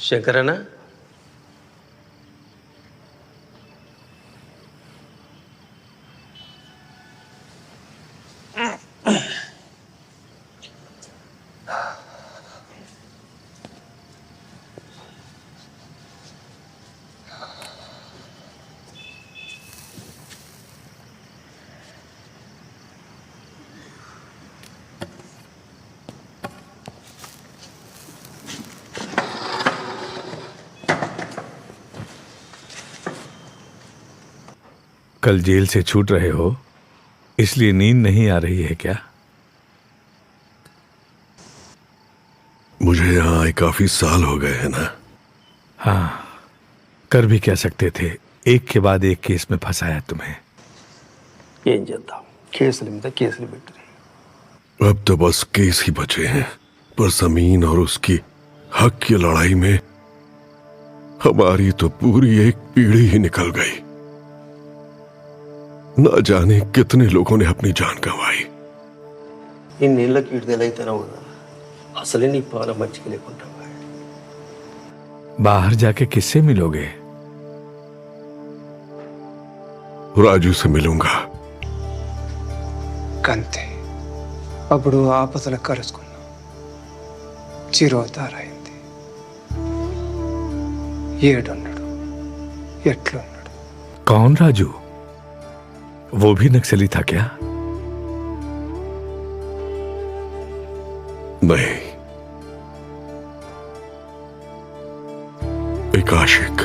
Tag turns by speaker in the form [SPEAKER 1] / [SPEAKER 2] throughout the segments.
[SPEAKER 1] शंकरना,
[SPEAKER 2] कल जेल से छूट रहे हो इसलिए नींद नहीं आ रही है क्या?
[SPEAKER 3] मुझे यहाँ आए काफी साल हो गए हैं ना।
[SPEAKER 2] हाँ, कर भी क्या सकते थे, एक के बाद एक केस में फंसाया तुम्हें।
[SPEAKER 1] ఏం చేద్దాం, కేసుల మీద కేసులు పెట్టారు।
[SPEAKER 3] अब तो बस केस ही बचे हैं, पर जमीन और उसकी हक की लड़ाई में हमारी तो पूरी एक पीढ़ी ही निकल गई। न जाने कितने लोगों ने अपनी जान गंवाई।
[SPEAKER 1] ఇన్నేళ్ళకి విడుదలైతున్నావు కదా, అసలే నీ పాల మంచిగా లేకుంటావా?
[SPEAKER 2] बाहर जाके किससे मिलोगे?
[SPEAKER 3] राजू से मिलूंगा।
[SPEAKER 4] కంతే అప్పుడు ఆపదలు కలుసుకున్నాం, చిరోతారైంది. ఏడున్నాడు, ఎట్లున్నాడు?
[SPEAKER 2] कौन राजू? वो भी नक्सली था क्या?
[SPEAKER 3] नहीं, एक आशिक।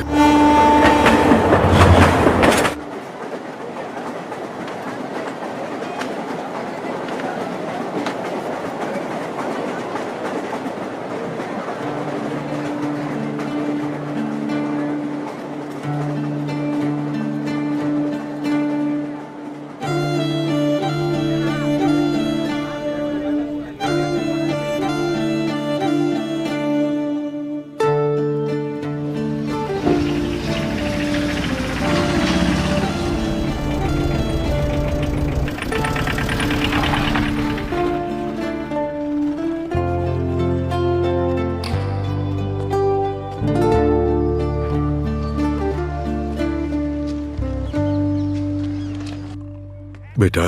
[SPEAKER 3] बेटा,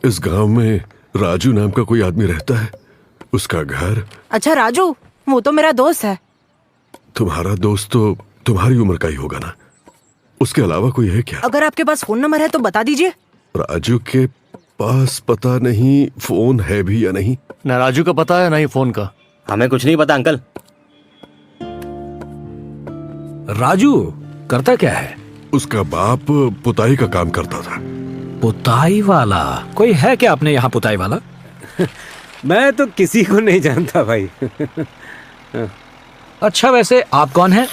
[SPEAKER 3] इस गांव में राजू नाम का कोई आदमी रहता है, उसका घर।
[SPEAKER 5] अच्छा राजू, वो तो मेरा दोस्त है।
[SPEAKER 3] तुम्हारा दोस्त तो तुम्हारी उम्र का ही होगा ना, उसके अलावा कोई है क्या?
[SPEAKER 5] अगर आपके पास फोन नंबर है तो बता दीजिए।
[SPEAKER 3] राजू के पास पता नहीं फोन है भी या नहीं।
[SPEAKER 6] ना राजू का पता है ना ही फोन का।
[SPEAKER 7] हमें कुछ नहीं पता अंकल।
[SPEAKER 8] राजू करता क्या है?
[SPEAKER 3] उसका बाप पुताई का काम करता था।
[SPEAKER 8] पुताई वाला? कोई है क्या अपने यहाँ पुताई वाला?
[SPEAKER 9] मैं तो किसी को नहीं जानता भाई।
[SPEAKER 8] अच्छा, वैसे आप कौन हैं?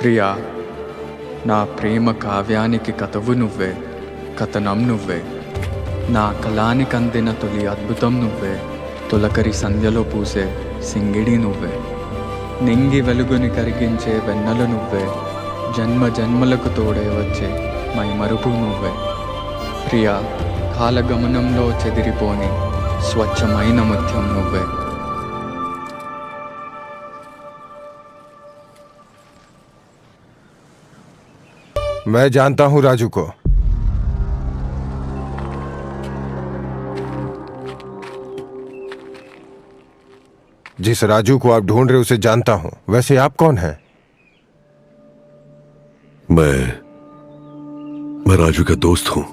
[SPEAKER 7] ప్రియా నా ప్రేమ కావ్యానికి కథవు నువ్వే కథనం నువ్వే నా కళానికి అందిన తొలి అద్భుతం నువ్వే తొలకరి సంధ్యలో పూసే సింగిడి నువ్వే నింగి వెలుగుని కరిగించే వెన్నెల నువ్వే జన్మ జన్మలకు తోడే వచ్చే మైమరుపు నువ్వే ప్రియా కాలగమనంలో చెదిరిపోని స్వచ్ఛమైన ముత్యం నువ్వే.
[SPEAKER 10] मैं जानता हूं राजू को. जिस राजू को आप ढूंढ रहे उसे जानता हूं. वैसे आप कौन हैं?
[SPEAKER 3] मैं राजू का दोस्त हूं.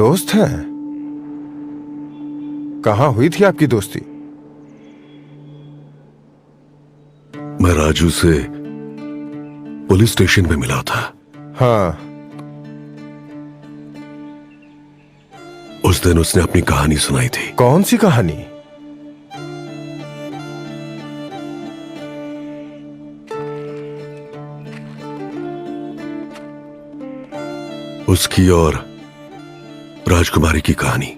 [SPEAKER 10] दोस्त हैं? कहां हुई थी आपकी दोस्ती?
[SPEAKER 3] मैं राजू से पुलिस स्टेशन में मिला था.
[SPEAKER 10] हाँ.
[SPEAKER 3] उस दिन उसने अपनी कहानी सुनाई थी.
[SPEAKER 10] कौन सी कहानी?
[SPEAKER 3] उसकी और राजकुमारी की कहानी.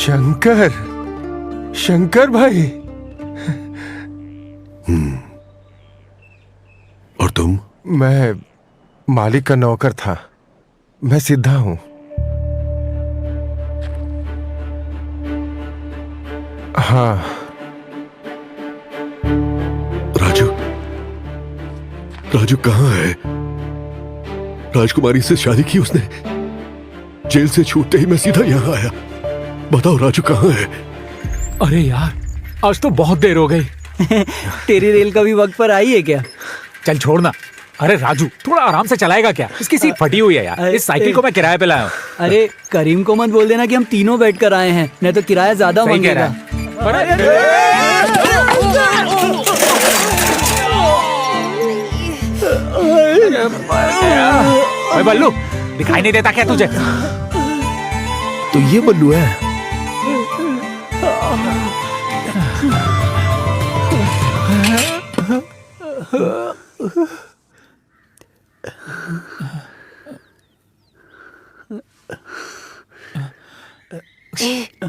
[SPEAKER 10] शंकर, शंकर भाई.
[SPEAKER 3] और तुम?
[SPEAKER 10] मैं मालिक का नौकर था. मैं सिद्धा हूं. हाँ.
[SPEAKER 3] राजू, राजू कहां है? राजकुमारी से शादी की उसने. जेल से छूटते ही मैं सीधा यहां आया. बताओ राजू कहां है?
[SPEAKER 8] अरे यार, आज तो बहुत देर हो गई.
[SPEAKER 9] तेरी रेल कभी वक्त पर आई है क्या?
[SPEAKER 8] चल छोड़ना. अरे राजू, थोड़ा आराम से चलाएगा क्या? इसकी सीट फटी हुई है यार. इस साइकिल को मैं किराए पे लाया हूँ.
[SPEAKER 9] अरे करीम को मत बोल देना कि हम तीनों बैठ कर आए हैं, नहीं तो किराया ज्यादा
[SPEAKER 8] सही कह रहा
[SPEAKER 9] मांगेगा.
[SPEAKER 8] अरे बल्लू, दिखाई नहीं देता क्या तुझे?
[SPEAKER 3] तो ये बल्लू है.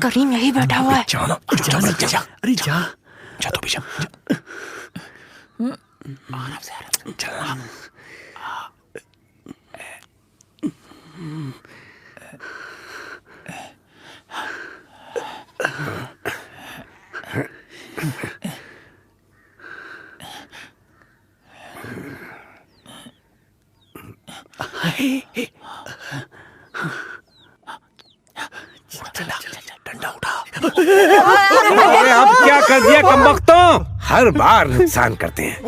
[SPEAKER 5] करीम यही बैठा हुआ है.
[SPEAKER 8] जा. अरे जा तो भी जा. आराम से चल. डंडा उठा.
[SPEAKER 9] अरे अब क्या कर दिया कमबख्तों? हर बार नुकसान करते हैं.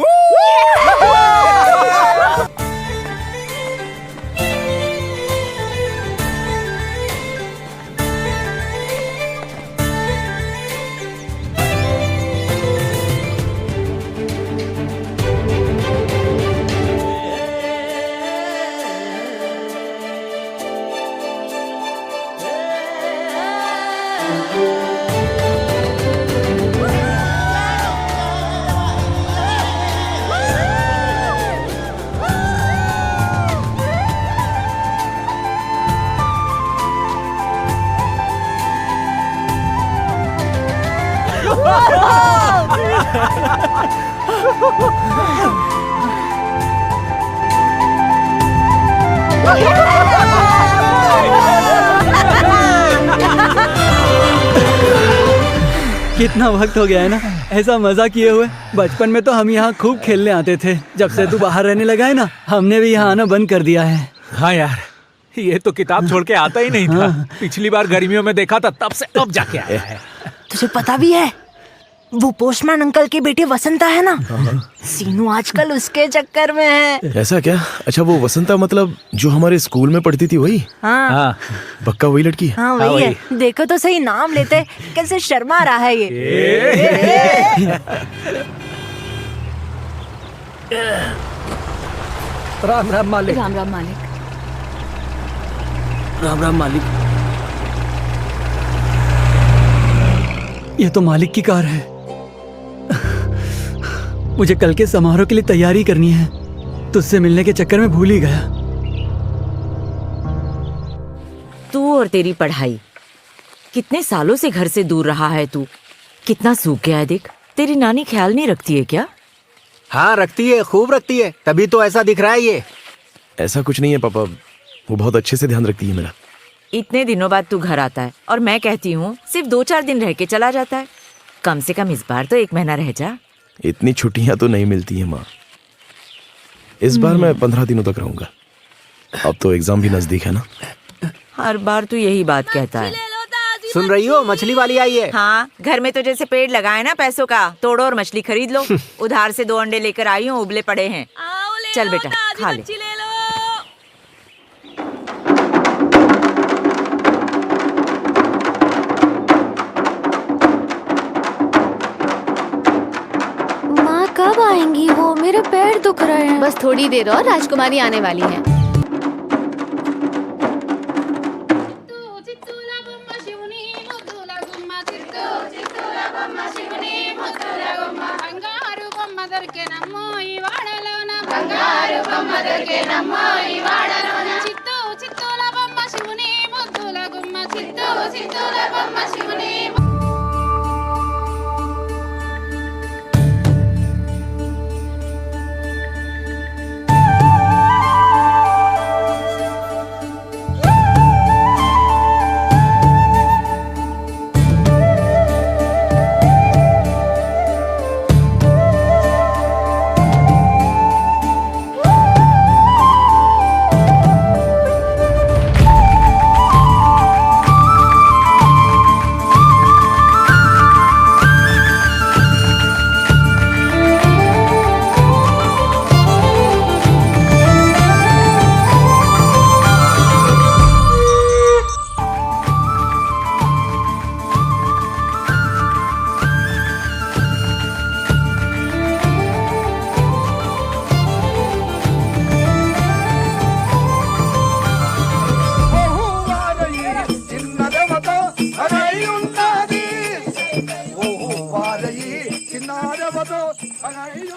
[SPEAKER 9] कितना वक्त हो गया है ना ऐसा मजा किए हुए. बचपन में तो हम यहाँ खूब खेलने आते थे. जब से तू बाहर रहने लगा है ना, हमने भी यहाँ आना बंद कर दिया है.
[SPEAKER 8] हाँ यार, ये तो किताब छोड़ के आता ही नहीं था. पिछली बार गर्मियों में देखा था, तब से अब जाके आया है.
[SPEAKER 5] तुझे पता भी है वो पोस्टमैन अंकल की बेटी वसंता है ना, सीनू आजकल उसके चक्कर में है.
[SPEAKER 11] ऐसा क्या? अच्छा, वो वसंता मतलब जो हमारे स्कूल में पढ़ती थी वही?
[SPEAKER 5] हाँ
[SPEAKER 11] पक्का वही लड़की है?
[SPEAKER 5] हाँ वही है. देखो तो सही, नाम लेते कैसे शर्मा रहा है ये.
[SPEAKER 9] राम राम मालिक.
[SPEAKER 5] राम राम मालिक.
[SPEAKER 9] राम राम मालिक. ये तो मालिक की कार है। मुझे कल के समारोह के लिए तैयारी करनी है। तुझसे मिलने के चक्कर में भूल ही गया।
[SPEAKER 5] तू और तेरी पढ़ाई, कितने सालों से घर से दूर रहा है तू, कितना सूख गया है देख। तेरी नानी ख्याल नहीं रखती है क्या?
[SPEAKER 8] हाँ रखती है, खूब रखती है, तभी तो ऐसा दिख रहा है ये।
[SPEAKER 11] ऐसा कुछ नहीं है पापा, वो बहुत अच्छे से ध्यान रखती है मेरा।
[SPEAKER 5] इतने दिनों बाद तू घर आता है और मैं कहती हूँ सिर्फ 2-4 दिन रह के चला जाता है। कम से कम इस बार तो 1 महीना रह जा।
[SPEAKER 11] इतनी छुट्टियां तो नहीं मिलती है माँ। इस बार मैं 15 दिनों तक रहूंगा। अब तो एग्जाम भी नजदीक है ना।
[SPEAKER 5] हर बार तू यही बात कहता है।
[SPEAKER 8] सुन रही हो, मछली वाली आई है।
[SPEAKER 5] हाँ, घर में तो जैसे पेड़ लगाए ना पैसों का, तोड़ो और मछली खरीद लो। उधार से 2 अंडे लेकर आई हूँ, उबले पड़े हैं। चल बेटा खा ले।
[SPEAKER 12] माँ कब आएंगी वो? मेरे पैर दुख रहे हैं। बस थोड़ी देर और, राजकुमारी आने वाली है।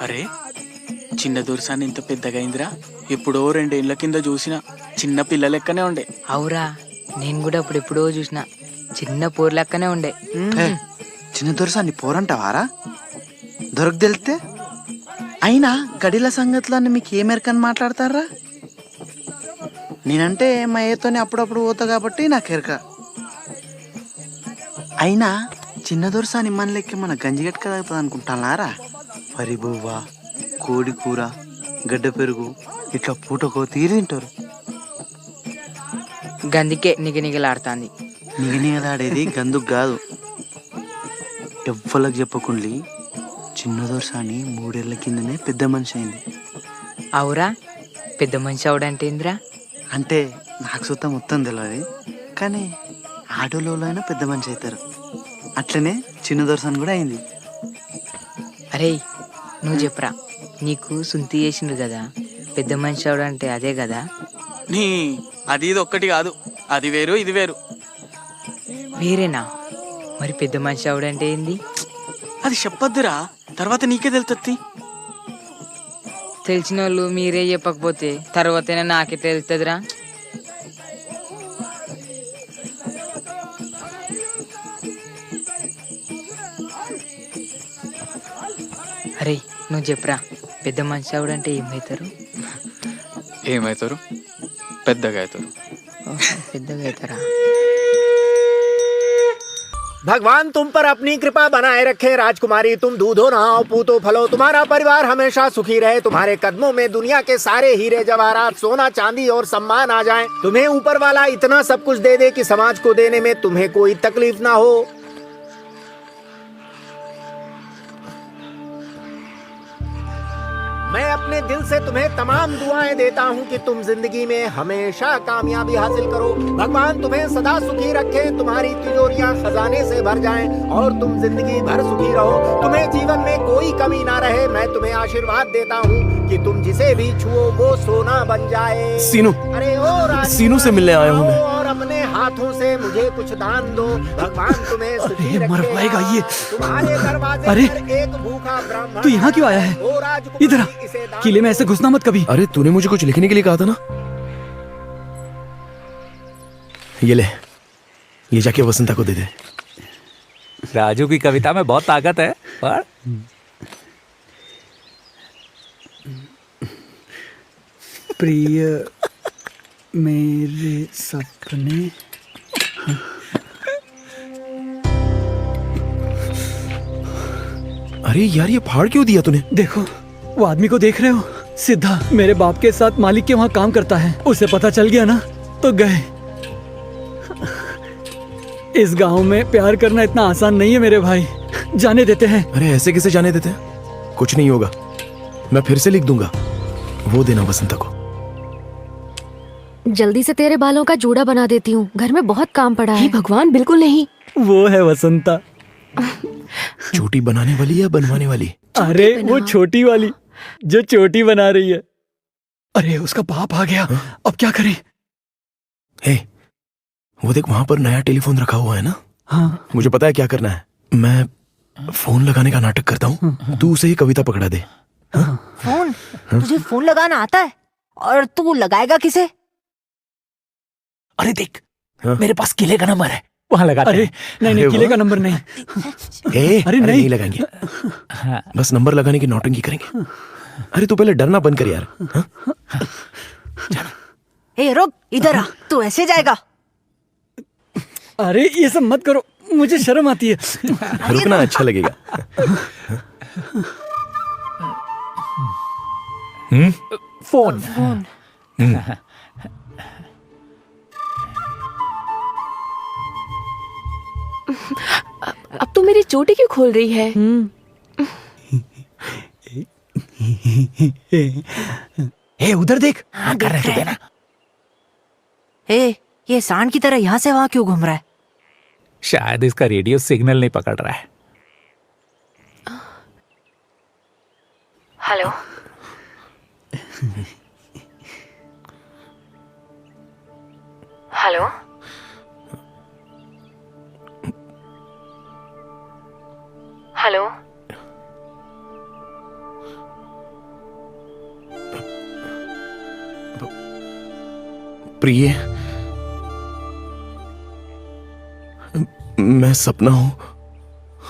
[SPEAKER 13] అరే చిన్న దొరసాని ఇంత పెద్దగా అయిందిరా. ఎప్పుడో 2 ఏళ్ల కింద చూసిన చిన్న పిల్ల లెక్కనే ఉండే.
[SPEAKER 14] అవురా, నేను కూడా ఎప్పుడో చూసిన చిన్న పోర్ లెక్కనే ఉండే.
[SPEAKER 13] చిన్న దొరసాని పోరంటావారా? దొరకు తెలితే అయినా గడిల సంగతులన్నీ మీకు ఏ మేరకని మాట్లాడతారా? నేనంటే మా ఏతోనే అప్పుడప్పుడు పోతా కాబట్టి నాకు ఎరక. అయినా చిన్న దొరసాని మన లెక్క మన గంజిగట్క తాగుతుంది అనుకుంటానారా? వరి బువ్వ, కోడి కూర, గడ్డ పెరుగు ఇట్లా పూటకో తీరి తింటారు.
[SPEAKER 14] గందికే నిగనిగలాడుతుంది.
[SPEAKER 13] నిగనిగలాడేది గందుకు కాదు. ఎవ్వలకు చెప్పకుండి చిన్న దొరసాని 3 ఏళ్ల కిందనే పెద్ద మనిషి అయింది.
[SPEAKER 14] అవురా, పెద్ద మనిషి అవడంటే ఏందిరా?
[SPEAKER 13] అంటే నాకు సుతం మొత్తం తెలియదు, కానీ ఆటోలో అయినా పెద్ద మనిషి అవుతారు. అట్లనే చిన్న దొరసాని కూడా అయింది.
[SPEAKER 14] అరే నువ్వు చెప్పరా, నీకు సుంతి చేసిండ్రు కదా, పెద్ద మనిషి అవడంటే అదే కదా?
[SPEAKER 13] నీ అది ఇది ఒక్కటి కాదు, అది వేరు ఇది వేరు.
[SPEAKER 14] వేరేనా? మరి పెద్ద మనిషి అవడంటే ఏంది?
[SPEAKER 13] అది చెప్పొద్దురా, తర్వాత నీకే తెలుస్తుంది.
[SPEAKER 14] తెలిసిన వాళ్ళు మీరే చెప్పకపోతే తర్వాతనే నాకే తెలుస్తుందిరా. అరే నువ్వు చెప్పరా, పెద్ద మనిషి అవడంటే ఏమవుతారు?
[SPEAKER 7] ఏమవుతారు? పెద్దగా అవుతారు.
[SPEAKER 14] పెద్దగా అవుతారా?
[SPEAKER 8] भगवान तुम पर अपनी कृपा बनाए रखे। राजकुमारी तुम दूधो नहाओ पूतो फलो, तुम्हारा परिवार हमेशा सुखी रहे। तुम्हारे कदमों में दुनिया के सारे हीरे जवाहरात, सोना चांदी और सम्मान आ जाएं। तुम्हें ऊपर वाला इतना सब कुछ दे दे कि समाज को देने में तुम्हें कोई तकलीफ ना हो। मैं अपने दिल से तुम्हें तमाम दुआएं देता हूं कि तुम जिंदगी में हमेशा कामयाबी हासिल करो। भगवान तुम्हें सदा सुखी रखे, तुम्हारी तिजोरियां खजाने से भर जाएं और तुम जिंदगी भर सुखी रहो। तुम्हें जीवन में कोई कमी ना रहे। मैं तुम्हें आशीर्वाद देता हूं कि तुम जिसे भी छुओ वो सोना बन जाए।
[SPEAKER 11] सीनू,
[SPEAKER 8] अरे ओ
[SPEAKER 11] सीनू से मिलने आया हूं मैं।
[SPEAKER 8] और अपने हाथों से मुझे कुछ दान दो, भगवान तुम्हें सुखी रखे।
[SPEAKER 9] मरवाएगा ये।
[SPEAKER 8] तुम्हारे दरवाजे
[SPEAKER 9] अरे,
[SPEAKER 8] पर एक भूखा ब्राह्मण
[SPEAKER 9] तू यहाँ क्यों आया है?
[SPEAKER 8] वो राजकुमारी
[SPEAKER 9] इधर आ।
[SPEAKER 8] इसे दान
[SPEAKER 9] किले में ऐसे घुसना मत कभी।
[SPEAKER 11] अरे तूने मुझे कुछ लिखने के लिए कहा था ना। ये ले, ये जाके वसंता को दे दे।
[SPEAKER 15] राजू की कविता में बहुत ताकत है। और
[SPEAKER 9] प्रिय मेरे सपने।
[SPEAKER 11] अरे यार, ये फाड़ क्यों दिया तूने?
[SPEAKER 9] देखो, वो आदमी को देख रहे हो? सिद्धा मेरे बाप के साथ मालिक के वहाँ काम करता है। उसे पता चल गया ना तो गए। इस गांव में प्यार करना इतना आसान नहीं है मेरे भाई। जाने देते हैं।
[SPEAKER 11] अरे ऐसे कैसे जाने देते हैं? कुछ नहीं होगा, मैं फिर से लिख दूंगा। वो देना वसंता को।
[SPEAKER 12] जल्दी से तेरे बालों का जूड़ा बना देती हूँ, घर में बहुत काम पड़ा है। भगवान, बिल्कुल नहीं।
[SPEAKER 9] वो है वसंता।
[SPEAKER 11] चोटी बनाने वाली या बनवाने वाली?
[SPEAKER 9] अरे वो छोटी वाली जो चोटी बना रही है। अरे उसका बाप आ गया। अब क्या करें?
[SPEAKER 11] हे, वो देख, वहां पर नया टेलीफोन रखा हुआ है ना।
[SPEAKER 9] हाँ।
[SPEAKER 11] मुझे पता है क्या करना है। मैं फोन लगाने का नाटक करता हूँ, तू उसे ही कविता पकड़ा दे।
[SPEAKER 16] फोन? तुझे फोन लगाना आता है? और तू लगाएगा किसे?
[SPEAKER 15] अरे देख, मेरे पास किले का नंबर है, वहां लगा।
[SPEAKER 9] अरे नहीं, किले का नंबर नहीं।
[SPEAKER 11] अरे नहीं लगाएंगे, बस नंबर लगाने की नौटंकी करेंगे। अरे तू पहले डरना बंद कर यार।
[SPEAKER 16] ए रुक, इधर आ। तू ऐसे जाएगा?
[SPEAKER 9] अरे ये सब मत करो, मुझे शर्म आती है।
[SPEAKER 11] रुकना, अच्छा लगेगा।
[SPEAKER 15] फोन।
[SPEAKER 12] अब तो मेरी चोटी क्यों खोल रही है?
[SPEAKER 9] ए उधर देख।
[SPEAKER 15] हाँ, कर रहे थे ना।
[SPEAKER 16] ए, ये सांड की तरह यहाँ से वहां क्यों घूम रहा है?
[SPEAKER 15] शायद इसका रेडियो सिग्नल नहीं पकड़ रहा है।
[SPEAKER 12] हेलो। हेलो। हेलो।
[SPEAKER 11] प्रिय, मैं सपना हूं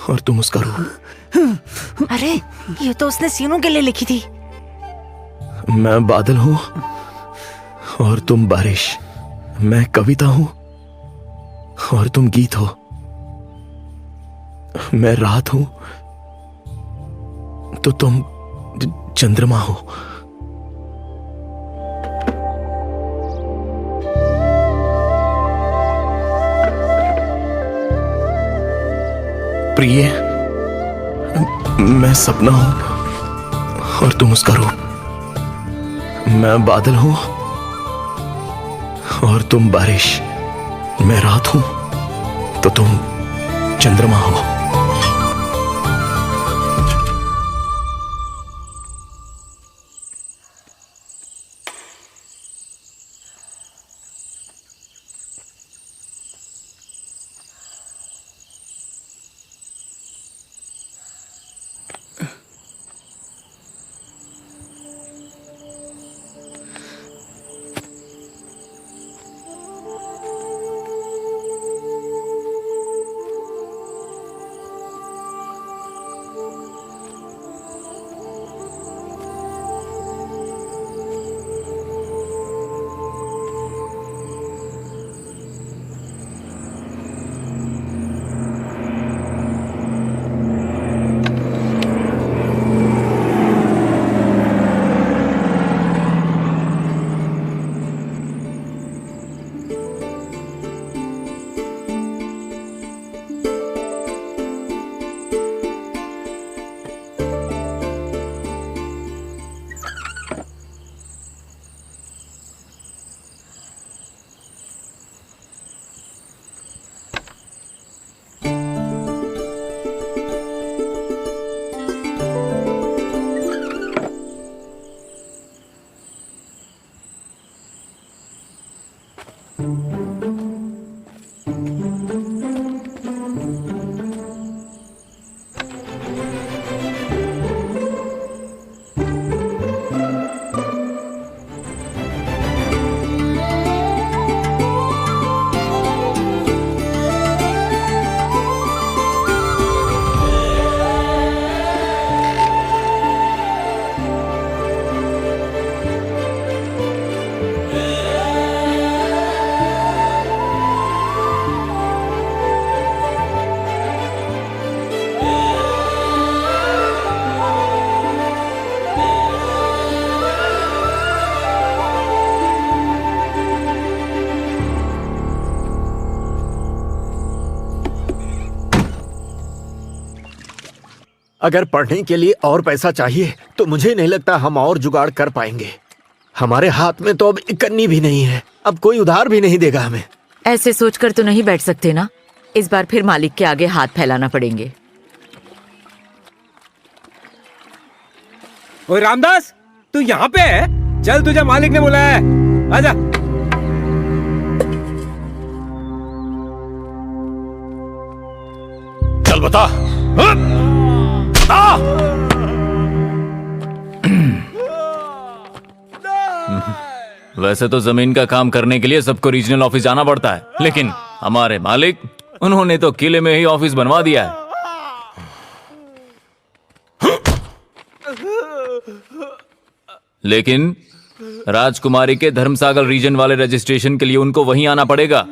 [SPEAKER 11] और तुम उसका रूप।
[SPEAKER 16] अरे ये तो उसने सीनों के लिए लिखी थी।
[SPEAKER 11] मैं बादल हूं और तुम बारिश। मैं कविता हूं और तुम गीत हो। मैं रात हूं तो तुम चंद्रमा हो। प्रिय, मैं सपना हूं और तुम उसका रूप। मैं बादल हूं और तुम बारिश। मैं रात हूं तो तुम चंद्रमा हो।
[SPEAKER 8] अगर पढ़ने के लिए और पैसा चाहिए तो मुझे नहीं लगता हम और जुगाड़ कर पाएंगे। हमारे हाथ में तो अब इकन्नी भी नहीं है, अब कोई उधार भी नहीं देगा हमें।
[SPEAKER 5] ऐसे सोचकर तो नहीं बैठ सकते ना, इस बार फिर मालिक के आगे हाथ फैलाना पड़ेंगे।
[SPEAKER 17] ओए रामदास, तू यहाँ पे है? चल, तुझे मालिक ने बुलाया है, आजा।
[SPEAKER 11] चल बता।
[SPEAKER 7] वैसे तो जमीन का काम करने के लिए सबको रीजनल ऑफिस जाना पड़ता है, लेकिन हमारे मालिक, उन्होंने तो किले में ही ऑफिस बनवा दिया है। लेकिन राजकुमारी के धर्मसागर रीजन वाले रजिस्ट्रेशन के लिए उनको वहीं आना पड़ेगा,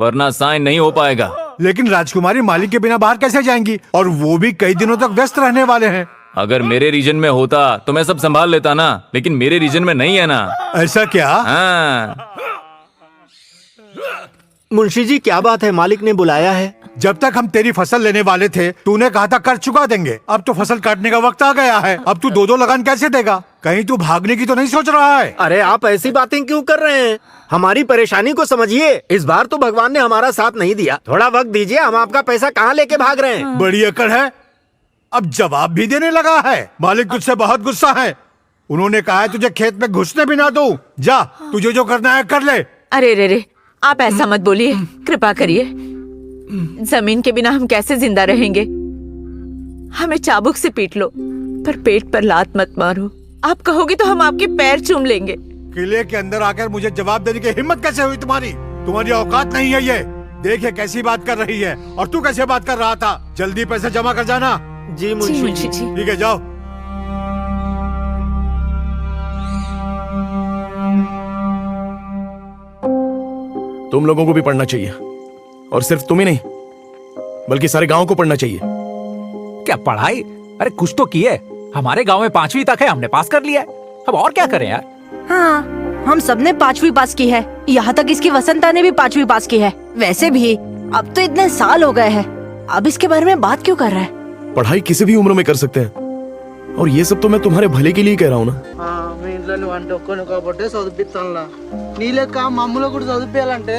[SPEAKER 7] वरना साइन नहीं हो पाएगा।
[SPEAKER 2] लेकिन राजकुमारी मालिक के बिना बाहर कैसे जाएंगी, और वो भी कई दिनों तक व्यस्त रहने वाले हैं।
[SPEAKER 7] अगर मेरे रीजन में होता तो मैं सब संभाल लेता ना, लेकिन मेरे रीजन में नहीं है ना।
[SPEAKER 2] ऐसा क्या?
[SPEAKER 7] हाँ।
[SPEAKER 8] मुंशी जी, क्या बात है, मालिक ने बुलाया है?
[SPEAKER 2] जब तक हम तेरी फसल लेने वाले थे तूने कहा था कर चुका देंगे, अब तो फसल काटने का वक्त आ गया है, अब तू दो लगान कैसे देगा? कहीं तू भागने की तो नहीं सोच रहा है?
[SPEAKER 8] अरे आप ऐसी बातें क्यों कर रहे हैं? हमारी परेशानी को समझिए। इस बार तो भगवान ने हमारा साथ नहीं दिया, थोड़ा वक्त दीजिए, हम आपका पैसा कहाँ लेके भाग रहे हैं?
[SPEAKER 2] बड़ी अकड़ है, अब जवाब भी देने लगा है। मालिक तुझसे बहुत गुस्सा है, उन्होंने कहा है तुझे खेत में घुसने भी ना दूं। जा, तुझे जो करना है कर ले।
[SPEAKER 5] अरे रे रे, आप ऐसा मत बोलिए, कृपा करिए। जमीन के बिना हम कैसे जिंदा रहेंगे? हमें चाबुक से पीट लो, पर पेट पर लात मत मारो। आप कहोगे तो हम आपके पैर चूम लेंगे।
[SPEAKER 2] किले के अंदर आकर मुझे जवाब देने की हिम्मत कैसे हुई तुम्हारी? तुम्हारी औकात नहीं है ये। देखिए कैसी बात कर रही है, और तू कैसे बात कर रहा था। जल्दी पैसे जमा कर जाना।
[SPEAKER 8] जी मुंशी जी।
[SPEAKER 2] ठीक है, जाओ।
[SPEAKER 11] तुम लोगों को भी पढ़ना चाहिए, और सिर्फ तुम ही नहीं बल्कि सारे गांव को पढ़ना चाहिए।
[SPEAKER 15] क्या पढ़ाई? अरे कुछ तो किए। हमारे गांव में 5वीं तक है, हमने पास कर लिया है, अब और क्या करें यार।
[SPEAKER 16] हाँ, हम सबने 5वीं पास की है, यहाँ तक इसकी वसंता ने भी 5वीं पास की है। वैसे भी अब तो इतने साल हो गए हैं, अब इसके बारे में बात क्यों कर रहा है?
[SPEAKER 11] पढ़ाई किसी भी उम्र में कर सकते हैं, और ये सब तो मैं तुम्हारे भले के लिए कह रहा हूँ ना।
[SPEAKER 13] మీ ఇంట్లో నువ్వు అంటే ఒక్కను కాబట్టి చదివిస్తానులా నీ లెక్క మా అమ్ములో కూడా చదివించాలంటే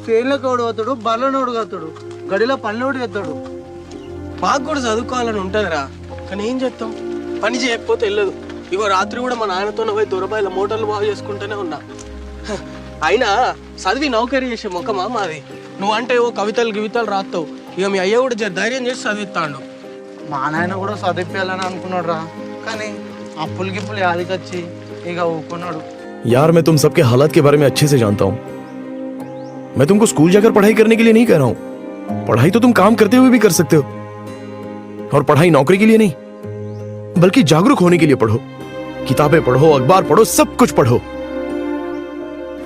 [SPEAKER 13] ఫెయిల్లోకి ఎవడు అవుతాడు, బర్రెలోని ఎవడు అవుతాడు, గడిలో పనిలోడు ఎత్తాడు. మాకు కూడా చదువుకోవాలని ఉంటుందిరా, కానీ ఏం చేస్తాం, పని చేయకపోతే వెళ్ళదు. ఇగో రాత్రి కూడా మా నాయనతో పోయి దొరబాయిల మోటార్లు బాగు చేసుకుంటూనే ఉన్నా. అయినా చదివి నౌకరీ చేసే ముఖమా మాది. నువ్వంటే ఓ కవితలు గివితలు రాస్తావు, ఇక మీ అయ్య కూడా ధైర్యం చేసి చదివిస్తాడు. మా నాయన కూడా చదివించాలని అనుకున్నాడు రా, కానీ అప్పులు గిప్పులు యాదికొచ్చి ఇక ఊకున్నాడు.
[SPEAKER 11] यार मैं तुम सबके हालात के बारे में अच्छे से जानता हूँ। मैं तुमको स्कूल जाकर पढ़ाई करने के लिए नहीं कह रहा हूँ। पढ़ाई तो तुम काम करते हुए भी कर सकते हो, और पढ़ाई नौकरी के लिए नहीं बल्कि जागरूक होने के लिए पढ़ो। किताबें पढ़ो, अखबार पढ़ो, सब कुछ पढ़ो।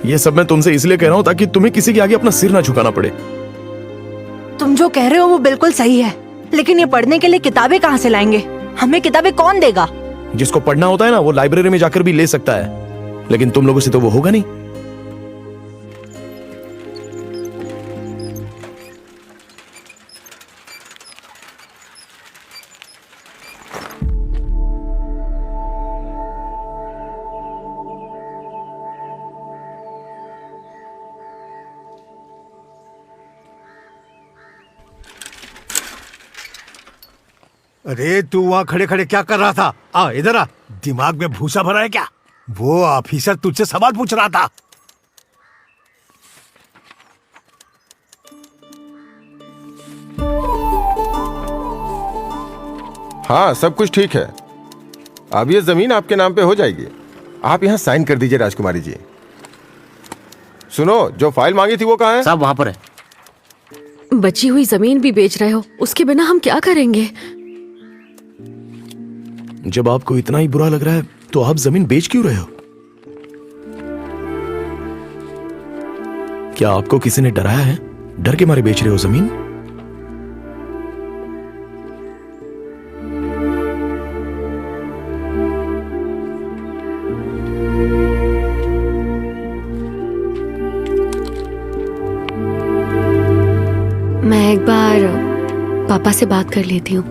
[SPEAKER 11] ये सब मैं तुमसे इसलिए कह रहा हूँ ताकि तुम्हें किसी के आगे अपना सिर ना झुकाना पड़े।
[SPEAKER 16] तुम जो कह रहे हो वो बिल्कुल सही है, लेकिन ये पढ़ने के लिए किताबें कहाँ से लाएंगे? हमें किताबें कौन देगा?
[SPEAKER 11] जिसको पढ़ना होता है ना, वो लाइब्रेरी में जाकर भी ले सकता है, लेकिन तुम लोगों से तो वो होगा नहीं।
[SPEAKER 2] अरे तू वहाँ खड़े खड़े क्या कर रहा था? आ इधर आ, दिमाग में भूसा भरा है क्या? वो ऑफिसर तुझसे सवाल पूछ रहा था।
[SPEAKER 10] हाँ, सब कुछ ठीक है। अब ये जमीन आपके नाम पे हो जाएगी। आप यहाँ साइन कर दीजिए राजकुमारी जी। सुनो, जो फाइल मांगी थी वो कहाँ है?
[SPEAKER 18] सब वहाँ पर है।
[SPEAKER 19] बची हुई जमीन भी बेच रहे हो, उसके बिना हम क्या करेंगे?
[SPEAKER 11] जब आपको इतना ही बुरा लग रहा है तो आप जमीन बेच क्यों रहे हो? क्या आपको किसी ने डराया है? डर के मारे बेच रहे हो जमीन?
[SPEAKER 19] मैं एक बार पापा से बात कर लेती हूँ।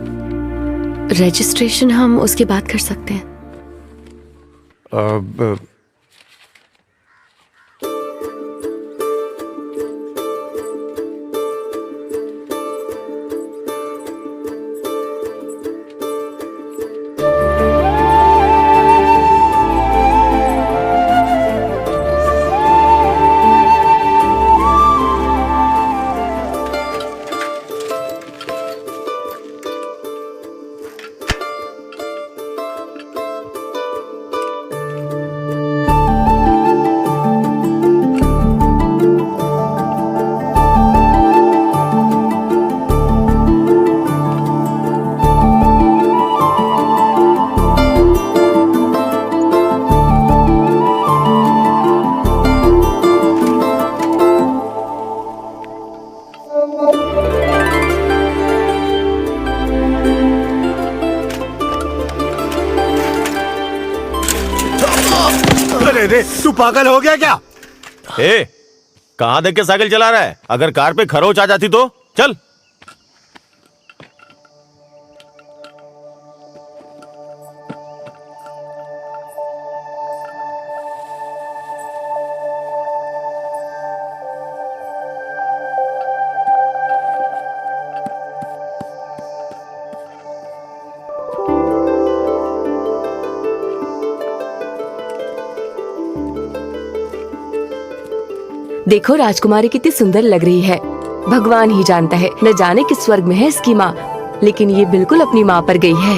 [SPEAKER 19] रजिस्ट्रेशन हम उसके बाद कर सकते हैं।
[SPEAKER 10] अब
[SPEAKER 2] अरे तू पागल हो गया क्या?
[SPEAKER 11] कहां देख के साइकिल चला रहा है? अगर कार पे खरोच आ जाती तो चल।
[SPEAKER 19] देखो राजकुमारी कितनी सुंदर लग रही है। भगवान ही जानता है, न जाने किस स्वर्ग में है इसकी माँ, लेकिन ये बिल्कुल अपनी माँ पर गई है।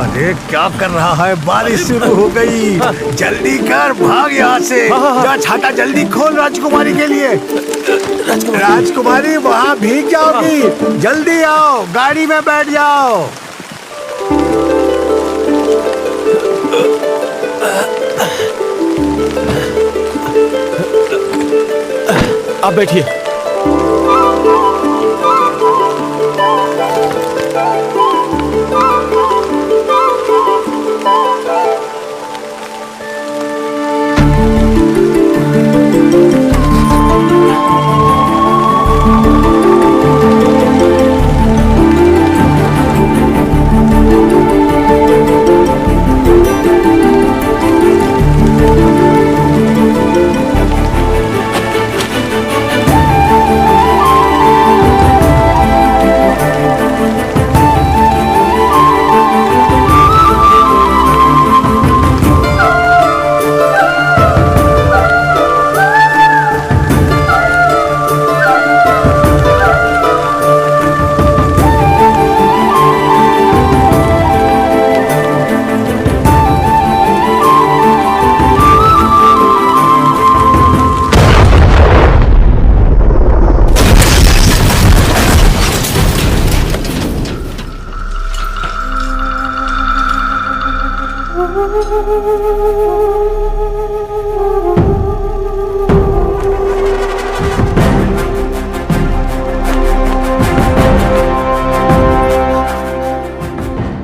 [SPEAKER 2] अरे क्या कर रहा है? बारिश शुरू हो गई, जल्दी कर, भाग यहाँ से। जा छाता जल्दी खोल राजकुमारी के लिए। राजकुमारी वहाँ भीग जाओगी, जल्दी आओ, गाड़ी में बैठ जाओ।
[SPEAKER 11] आप बैठिए।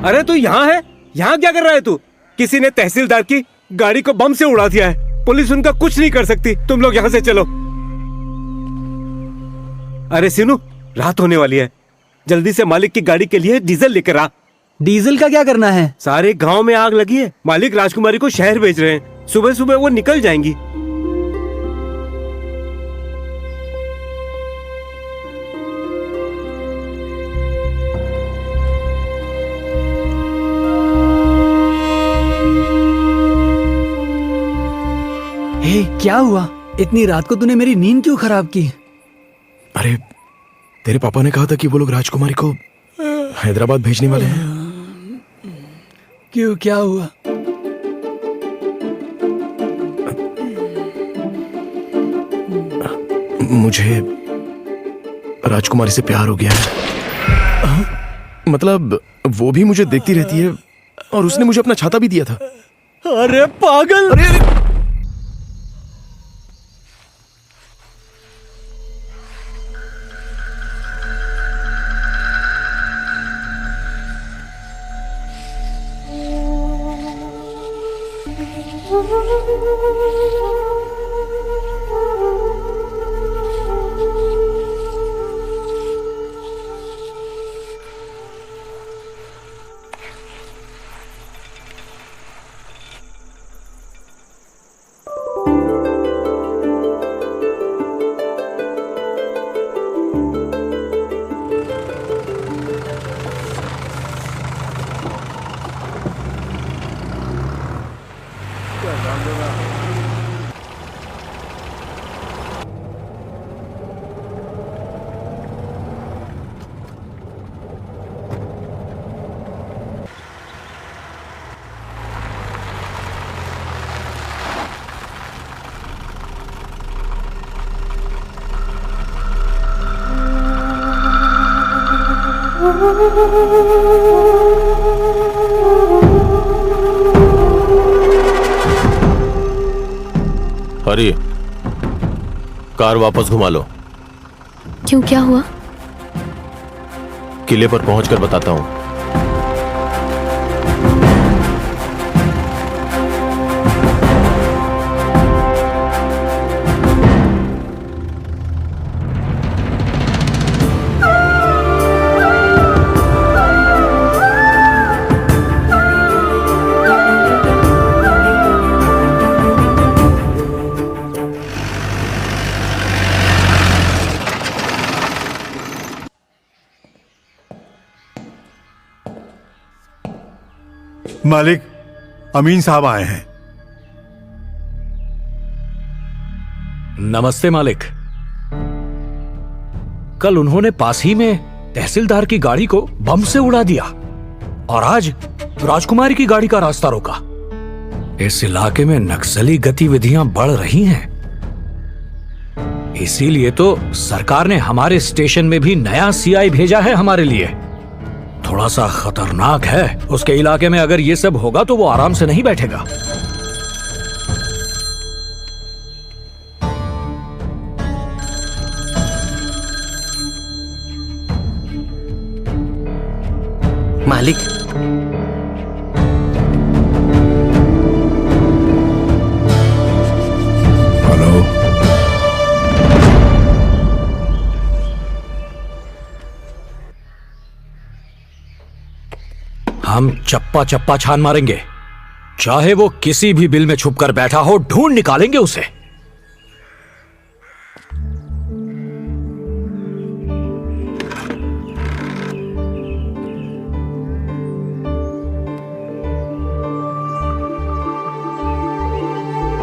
[SPEAKER 17] अरे तू यहाँ है? यहाँ क्या कर रहा है तू? किसी ने तहसीलदार की गाड़ी को बम से उड़ा दिया है। पुलिस उनका कुछ नहीं कर सकती। तुम लोग यहाँ से चलो। अरे सीनू, रात होने वाली है, जल्दी से मालिक की गाड़ी के लिए डीजल लेकर आ।
[SPEAKER 9] डीजल का क्या करना है?
[SPEAKER 17] सारे गांव में आग लगी है। मालिक राजकुमारी को शहर भेज रहे हैं। सुबह सुबह वो निकल जाएंगी।
[SPEAKER 9] हे, क्या हुआ? इतनी रात को तूने मेरी नींद क्यों खराब की?
[SPEAKER 11] अरे तेरे पापा ने कहा था कि वो लोग राजकुमारी को हैदराबाद भेजने वाले हैं।
[SPEAKER 9] क्यों, क्या हुआ?
[SPEAKER 11] मुझे राजकुमारी से प्यार हो गया है। मतलब वो भी मुझे देखती रहती है और उसने मुझे अपना छाता भी दिया था।
[SPEAKER 9] अरे पागल!
[SPEAKER 11] अरे
[SPEAKER 18] हरी, कार वापस घुमा लो।
[SPEAKER 19] क्यों, क्या हुआ?
[SPEAKER 18] किले पर पहुंचकर बताता हूं।
[SPEAKER 2] मालिक, अमीन साहब आए हैं।
[SPEAKER 15] नमस्ते मालिक। कल उन्होंने पास ही में तहसीलदार की गाड़ी को बम से उड़ा दिया और आज राजकुमारी की गाड़ी का रास्ता रोका। इस इलाके में नक्सली गतिविधियां बढ़ रही हैं। इसीलिए तो सरकार ने हमारे स्टेशन में भी नया सीआई भेजा है हमारे लिए। थोड़ा सा खतरनाक है। उसके इलाके में अगर ये सब होगा तो वो आराम से नहीं बैठेगा।
[SPEAKER 1] मालिक,
[SPEAKER 2] हेलो।
[SPEAKER 15] हम चप्पा चप्पा छान मारेंगे, चाहे वो किसी भी बिल में छुपकर बैठा हो, ढूंढ निकालेंगे उसे।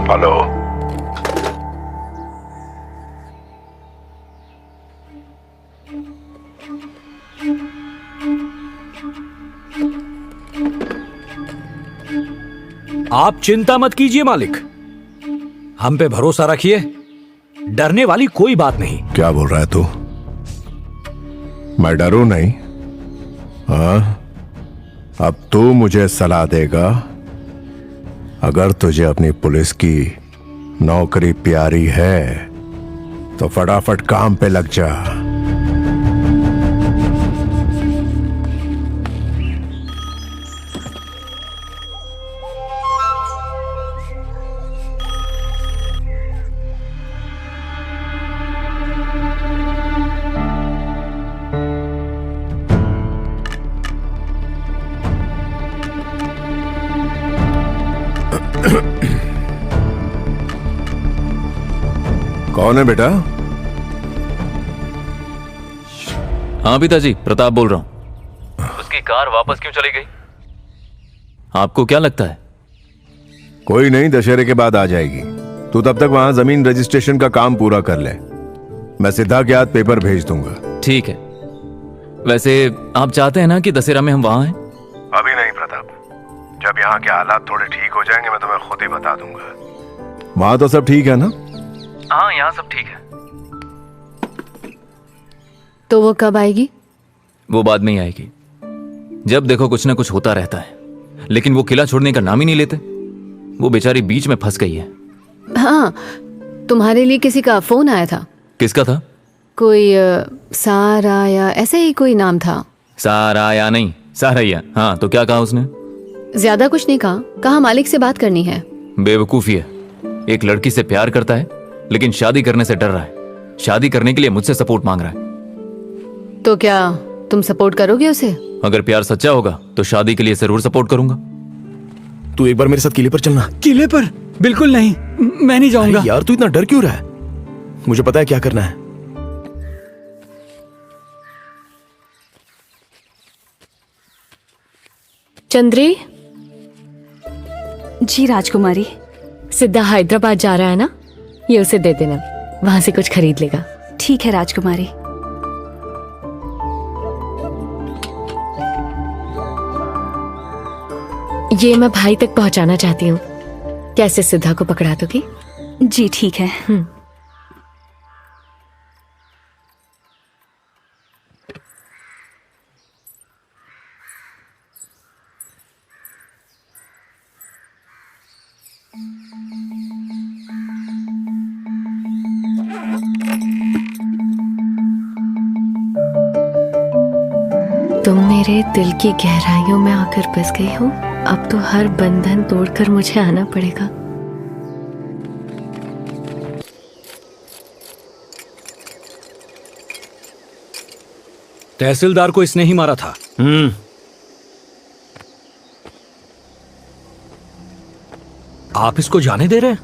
[SPEAKER 3] हेलो।
[SPEAKER 15] आप चिंता मत कीजिए मालिक, हम पे भरोसा रखिए। डरने वाली कोई बात नहीं।
[SPEAKER 3] क्या बोल रहा है तू? मैं डरूं नहीं? हाँ, अब तू मुझे सलाह देगा। अगर तुझे अपनी पुलिस की नौकरी प्यारी है तो फटाफट काम पे लग जा। कौन है बेटा?
[SPEAKER 7] हाँ पिताजी, प्रताप बोल रहा हूं। उसकी कार वापस क्यों चली गई? आपको क्या लगता है?
[SPEAKER 3] कोई नहीं, दशहरे के बाद आ जाएगी। तू तब तक वहां जमीन रजिस्ट्रेशन का काम पूरा कर ले। मैं सिद्धा के हाथ पेपर भेज दूंगा।
[SPEAKER 7] ठीक है। वैसे आप चाहते हैं ना कि दशहरा में हम वहां हैं?
[SPEAKER 3] अभी नहीं प्रताप, जब यहाँ के हालात थोड़े ठीक हो जाएंगे मैं तुम्हें खुद ही बता दूंगा। वहां तो सब ठीक है ना?
[SPEAKER 7] हाँ, यहाँ सब ठीक है।
[SPEAKER 19] तो वो कब आएगी?
[SPEAKER 7] वो बाद में ही आएगी। जब देखो कुछ ना कुछ होता रहता है, लेकिन वो किला छोड़ने का नाम ही नहीं लेते। वो बेचारी बीच में फंस गई है।
[SPEAKER 19] हाँ, तुम्हारे लिए किसी का फोन आया था।
[SPEAKER 7] किसका था?
[SPEAKER 19] कोई सारा या ऐसे ही कोई नाम था।
[SPEAKER 7] सारा या नहीं, सारैया। हाँ, तो क्या कहा उसने?
[SPEAKER 19] ज्यादा कुछ नहीं कहा मालिक से बात करनी है।
[SPEAKER 7] बेवकूफी है। एक लड़की से प्यार करता है लेकिन शादी करने से डर रहा है। शादी करने के लिए मुझसे सपोर्ट मांग रहा है।
[SPEAKER 19] तो क्या तुम सपोर्ट करोगे उसे?
[SPEAKER 7] अगर प्यार सच्चा होगा तो शादी के लिए जरूर सपोर्ट करूंगा।
[SPEAKER 11] तू एक बार मेरे साथ किले पर चलना।
[SPEAKER 9] किले पर? बिल्कुल नहीं, मैं नहीं जाऊंगा।
[SPEAKER 11] यार तू इतना डर क्यों रहा है? मुझे पता है क्या करना है।
[SPEAKER 19] चंद्री।
[SPEAKER 16] जी राजकुमारी।
[SPEAKER 19] सिद्धा हैदराबाद जा रहा है ना, ये उसे दे देना, वहां से कुछ खरीद लेगा।
[SPEAKER 16] ठीक है राजकुमारी।
[SPEAKER 19] ये मैं भाई तक पहुंचाना चाहती हूँ। कैसे सिद्धा को पकड़ा दोगी?
[SPEAKER 16] जी ठीक है।
[SPEAKER 12] मेरे दिल की गहराइयों में आकर बस गई हूँ। अब तो हर बंधन तोड़कर मुझे आना पड़ेगा।
[SPEAKER 15] तहसीलदार को इसने ही मारा था। आप इसको जाने दे रहे हैं?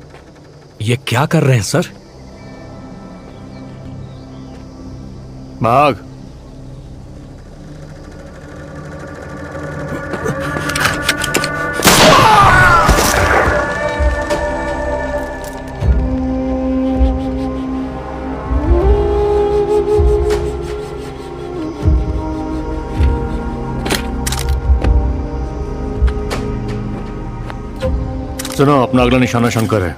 [SPEAKER 15] ये क्या कर रहे हैं सर?
[SPEAKER 3] भाग।
[SPEAKER 6] सुनो, अपना अगला निशाना शंकर है।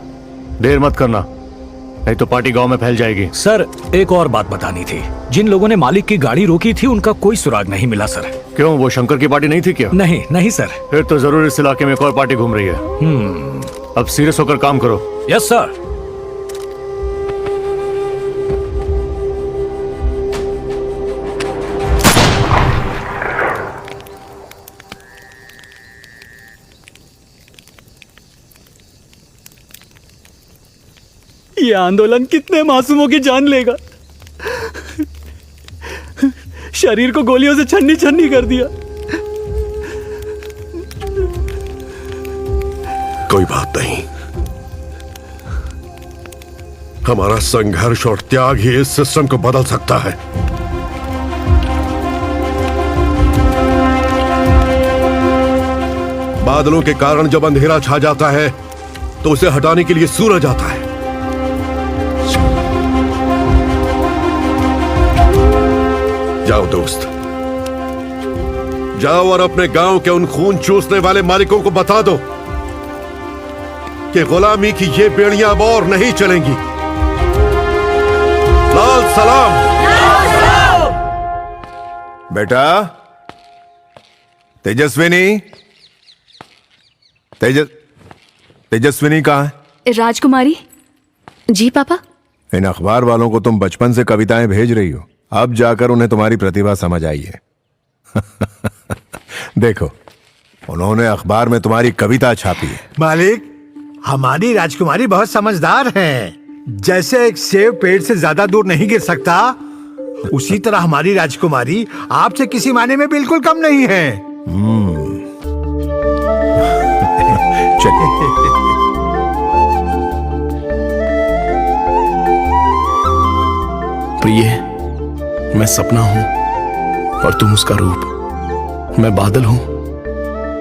[SPEAKER 6] देर मत करना, नहीं तो पार्टी गांव में फैल जाएगी।
[SPEAKER 15] सर, एक और बात बतानी थी। जिन लोगों ने मालिक की गाड़ी रोकी थी उनका कोई सुराग नहीं मिला सर।
[SPEAKER 6] क्यों, वो शंकर की पार्टी नहीं थी क्या?
[SPEAKER 15] नहीं नहीं सर।
[SPEAKER 6] फिर तो जरूर इस इलाके में एक और पार्टी घूम रही है। अब सीरियस होकर काम करो।
[SPEAKER 15] Yes sir.
[SPEAKER 9] ये आंदोलन कितने मासूमों की जान लेगा। शरीर को गोलियों से छन्नी छन्नी कर दिया।
[SPEAKER 3] कोई बात नहीं, हमारा संघर्ष और त्याग ही इस सिस्टम को बदल सकता है। बादलों के कारण जब अंधेरा छा जाता है तो उसे हटाने के लिए सूरज आता है। जाओ दोस्त, जाओ और अपने गांव के उन खून चूसने वाले मालिकों को बता दो कि गुलामी की ये बेड़ियां अब और नहीं चलेंगी। लाल सलाम। बेटा तेजस्विनी, तेजस्विनी कहाँ है?
[SPEAKER 12] राजकुमारी जी पापा।
[SPEAKER 3] इन अखबार वालों को तुम बचपन से कविताएं भेज रही हो, अब जाकर उन्हें तुम्हारी प्रतिभा समझ आई है। देखो, उन्होंने अखबार में तुम्हारी कविता छापी है।
[SPEAKER 2] मालिक, हमारी राजकुमारी बहुत समझदार हैं। जैसे एक सेब पेड़ से ज्यादा दूर नहीं गिर सकता, उसी तरह हमारी राजकुमारी आपसे किसी मायने में बिल्कुल कम नहीं है।
[SPEAKER 3] चलिए।
[SPEAKER 11] प्रिय, मैं सपना हूं और तुम उसका रूप। मैं बादल हूं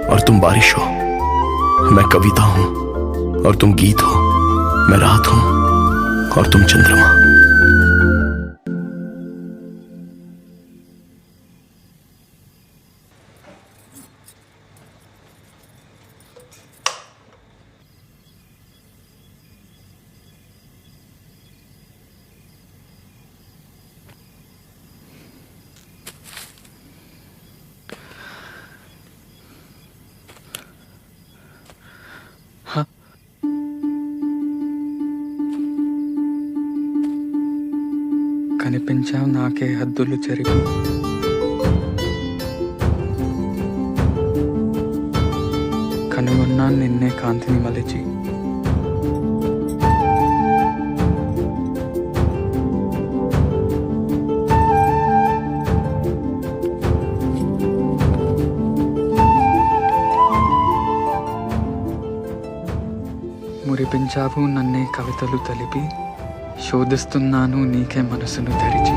[SPEAKER 11] और तुम बारिश हो। मैं कविता हूं और तुम गीत हो। मैं रात हूं और तुम चंद्रमा।
[SPEAKER 4] కనిపించావు నాకే హద్దులు చెరిగి, కనుగొన్నాను నిన్నే కాంతిని మలిచి. మురిపించావు నన్నే కవితలు తలిపి, శోధిస్తున్నాను నీకే మనసును తెరిచి.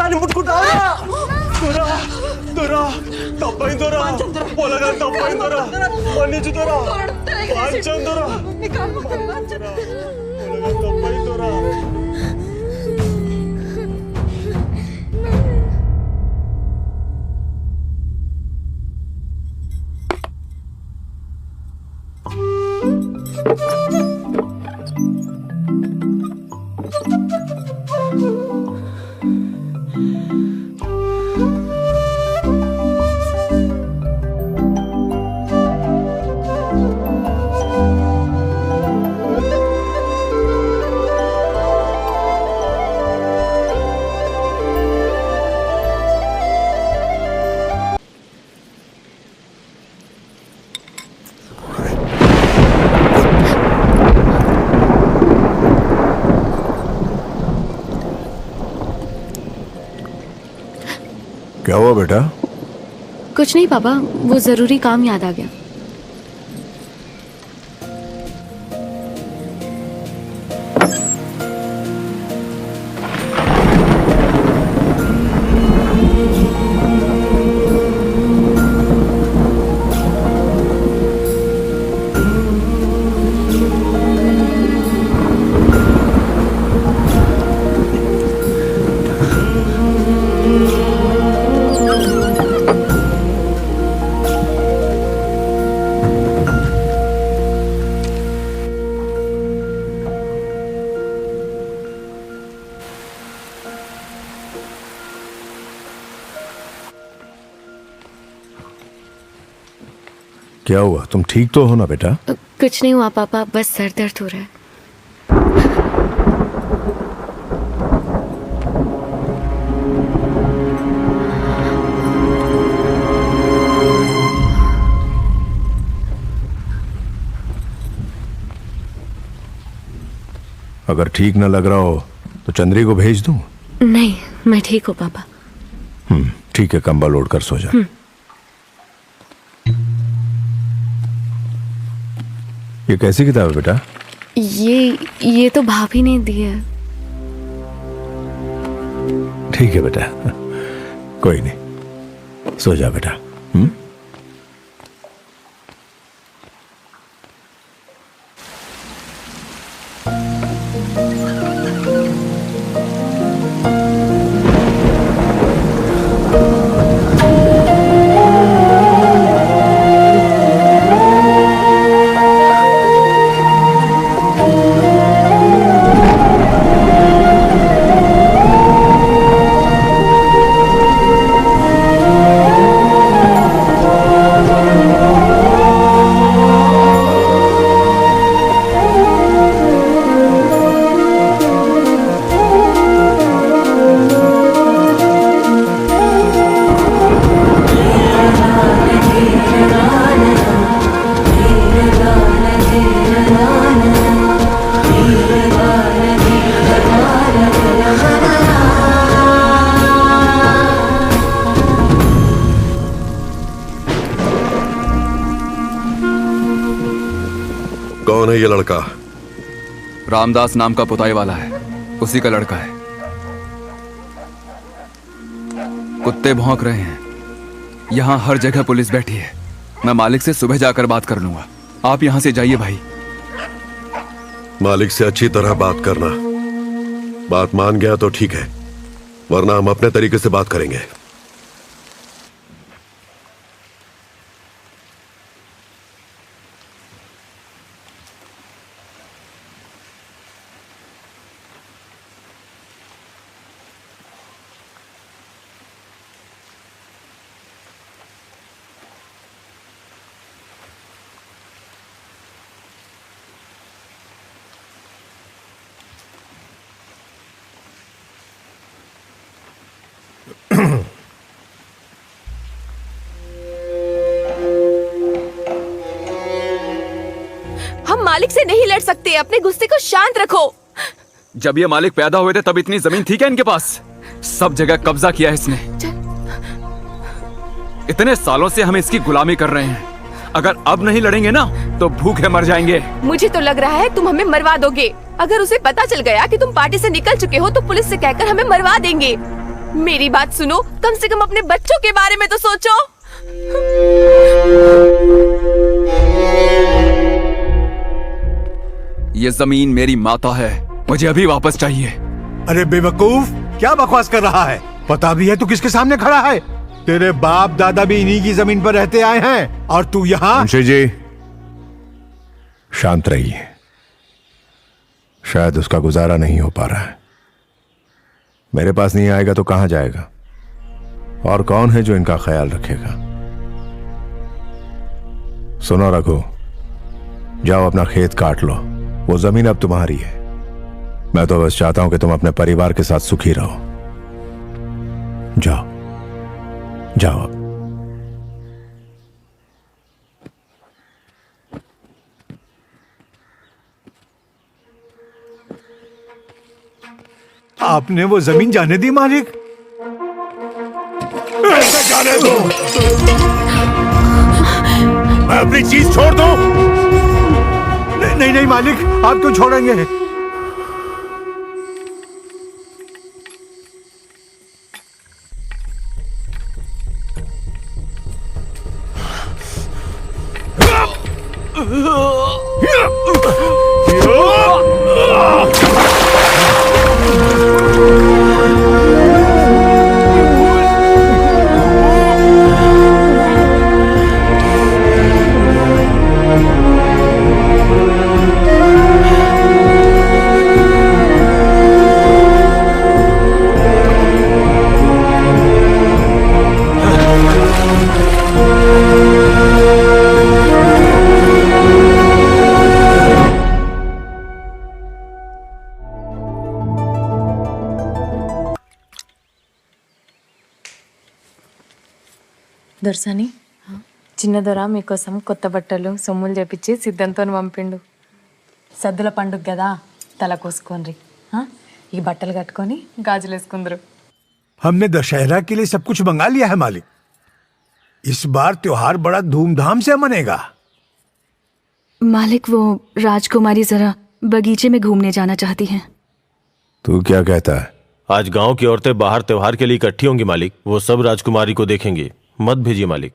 [SPEAKER 1] దాన్ని ముట్టుకుంటావా దొరా దొరా తప్పైంది దొరా పొలగా తప్పైంది దొరా మన్నించు దొరా వాంచం దొరా పొలగా తప్పైంది దొరా
[SPEAKER 3] क्या हुआ बेटा?
[SPEAKER 12] कुछ नहीं पापा, वो जरूरी काम याद आ गया।
[SPEAKER 3] क्या हुआ? तुम ठीक तो हो ना बेटा?
[SPEAKER 12] कुछ नहीं हुआ पापा, बस सर दर्द हो रहा है।
[SPEAKER 3] अगर ठीक न लग रहा हो तो चंद्री को भेज दूं?
[SPEAKER 12] नहीं, मैं ठीक हूँ पापा।
[SPEAKER 3] ठीक है, कंबल ओढ़ कर सो जा। ये कैसी किताब है बेटा?
[SPEAKER 12] ये तो भाभी ने दी है।
[SPEAKER 3] ठीक है बेटा, कोई नहीं, सो जा बेटा।
[SPEAKER 20] कौन है ये लड़का?
[SPEAKER 21] रामदास नाम का पुताई वाला है, उसी का लड़का है। कुत्ते भौंक रहे हैं, यहाँ हर जगह पुलिस बैठी है। मैं मालिक से सुबह जाकर बात कर लूंगा, आप यहाँ से जाइए भाई।
[SPEAKER 20] मालिक से अच्छी तरह बात करना, बात मान गया तो ठीक है, वरना हम अपने तरीके से बात करेंगे।
[SPEAKER 19] हम मालिक से नहीं लड़ सकते, अपने गुस्से को शांत रखो।
[SPEAKER 21] जब ये मालिक पैदा हुए थे तब इतनी जमीन थी क्या इनके पास? सब जगह कब्जा किया है इसने। इतने सालों से हम इसकी गुलामी कर रहे हैं, अगर अब नहीं लड़ेंगे ना तो भूखे मर जाएंगे।
[SPEAKER 19] मुझे तो लग रहा है तुम हमें मरवा दोगे। अगर उसे पता चल गया कि तुम पार्टी से निकल चुके हो तो पुलिस से कहकर हमें मरवा देंगे। मेरी बात सुनो, कम से कम अपने बच्चों के बारे में तो सोचो।
[SPEAKER 21] ये जमीन मेरी माता है, मुझे अभी वापस चाहिए।
[SPEAKER 2] अरे बेवकूफ, क्या बकवास कर रहा है? पता भी है तू किसके सामने खड़ा है? तेरे बाप दादा भी इन्हीं की जमीन पर रहते आए हैं और तू यहाँ।
[SPEAKER 3] मुंशी जी शांत रहिए, शायद उसका गुजारा नहीं हो पा रहा है। मेरे पास नहीं आएगा तो कहां जाएगा? और कौन है जो इनका ख्याल रखेगा? सुनो रघु, जाओ अपना खेत काट लो, वो जमीन अब तुम्हारी है। मैं तो बस चाहता हूं कि तुम अपने परिवार के साथ सुखी रहो। जाओ जाओ अब।
[SPEAKER 2] आपने वो जमीन जाने दी मालिक?
[SPEAKER 3] ऐसे जाने दो, मैं अपनी चीज छोड़ दूं?
[SPEAKER 2] नहीं नहीं मालिक, आप क्यों छोड़ेंगे?
[SPEAKER 14] దొరసాని చిన్న దొర మీకోసం కొత్త బట్టలు సొమ్ములు చేపించి సిద్ధంతో పంపిండు. సద్దుల పండుగ కదా, తల కోసుకోండి. ఈ బట్టలు కట్టుకొని గాజులు వేసుకుందరు.
[SPEAKER 2] हमने दशहरा के लिए सब कुछ मंगा लिया है मालिक। इस बार त्योहार बड़ा धूमधाम से मनेगा।
[SPEAKER 22] मालिक, वो राजकुमारी जरा बगीचे में घूमने जाना चाहती हैं।
[SPEAKER 3] तू क्या कहता है?
[SPEAKER 18] आज गांव की औरतें बाहर त्योहार के लिए इकट्ठी होंगी मालिक, वो सब राजकुमारी को देखेंगे। मत भेजिए मालिक।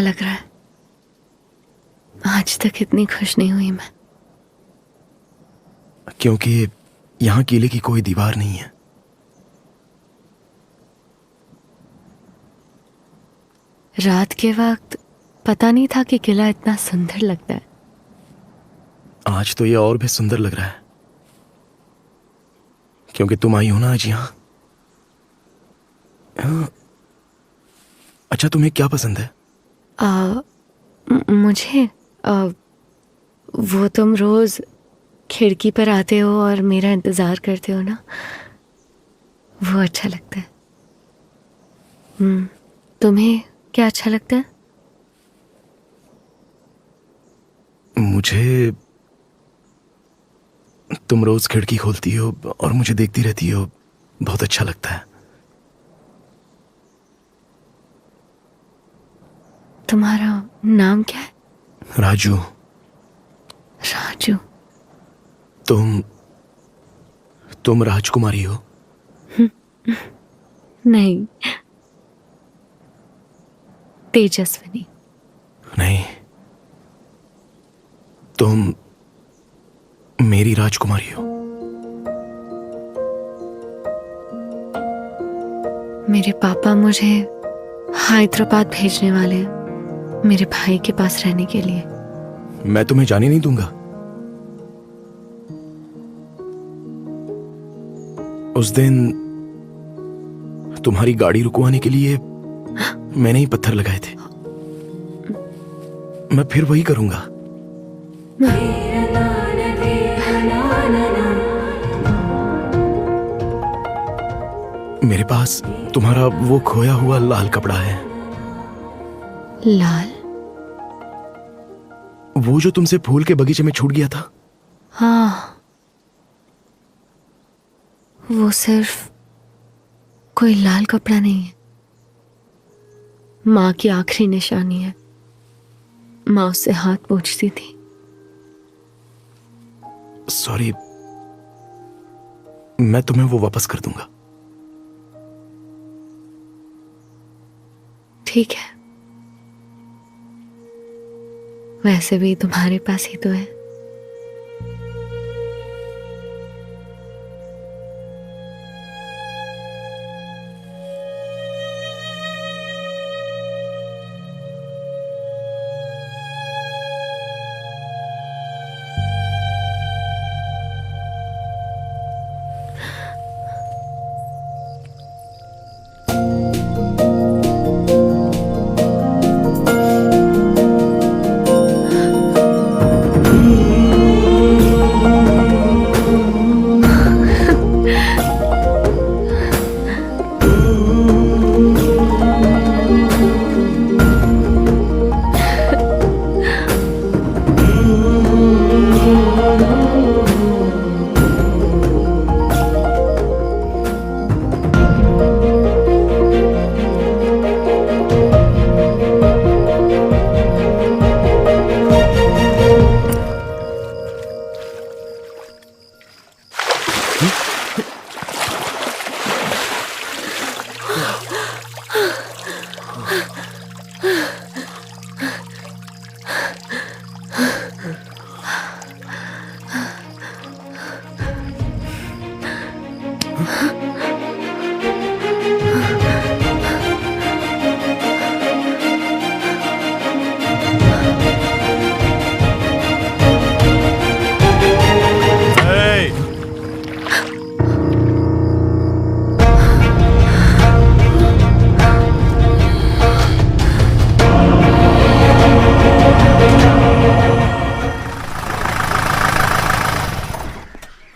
[SPEAKER 22] लग रहा है आज तक इतनी खुश नहीं हुई मैं।
[SPEAKER 11] क्योंकि यहाँ किले की कोई दीवार नहीं है।
[SPEAKER 22] रात के वक्त पता नहीं था कि किला इतना सुंदर लगता है।
[SPEAKER 11] आज तो ये और भी सुंदर लग रहा है, क्योंकि तुम आई हो ना आज यहाँ। अच्छा, तुम्हें क्या पसंद है?
[SPEAKER 22] मुझे वो तुम रोज खिड़की पर आते हो और मेरा इंतजार करते हो ना, वो अच्छा लगता है। तुम्हें क्या अच्छा लगता है?
[SPEAKER 11] मुझे तुम रोज खिड़की खोलती हो और मुझे देखती रहती हो, बहुत अच्छा लगता है।
[SPEAKER 22] तुम्हारा नाम क्या है?
[SPEAKER 11] राजू।
[SPEAKER 22] राजू।
[SPEAKER 11] तुम राजकुमारी हो?
[SPEAKER 22] नहीं, तेजस्विनी।
[SPEAKER 11] नहीं, तुम मेरी राजकुमारी हो।
[SPEAKER 22] मेरे पापा मुझे हैदराबाद भेजने वाले हैं मेरे भाई के पास रहने के लिए।
[SPEAKER 11] मैं तुम्हें जाने नहीं दूंगा। उस दिन तुम्हारी गाड़ी रुकवाने के लिए मैंने ही पत्थर लगाए थे। मैं फिर वही करूंगा। मेरे पास तुम्हारा वो खोया हुआ लाल कपड़ा है।
[SPEAKER 22] लाल?
[SPEAKER 11] वो जो तुमसे फूल के बगीचे में छूट गया था।
[SPEAKER 22] हाँ, वो सिर्फ कोई लाल कपड़ा नहीं है, माँ की आखिरी निशानी है। माँ उससे हाथ पोंछती थी।
[SPEAKER 11] सॉरी, मैं तुम्हें वो वापस कर दूंगा।
[SPEAKER 22] ठीक है, वैसे भी तुम्हारे पास ही तो है।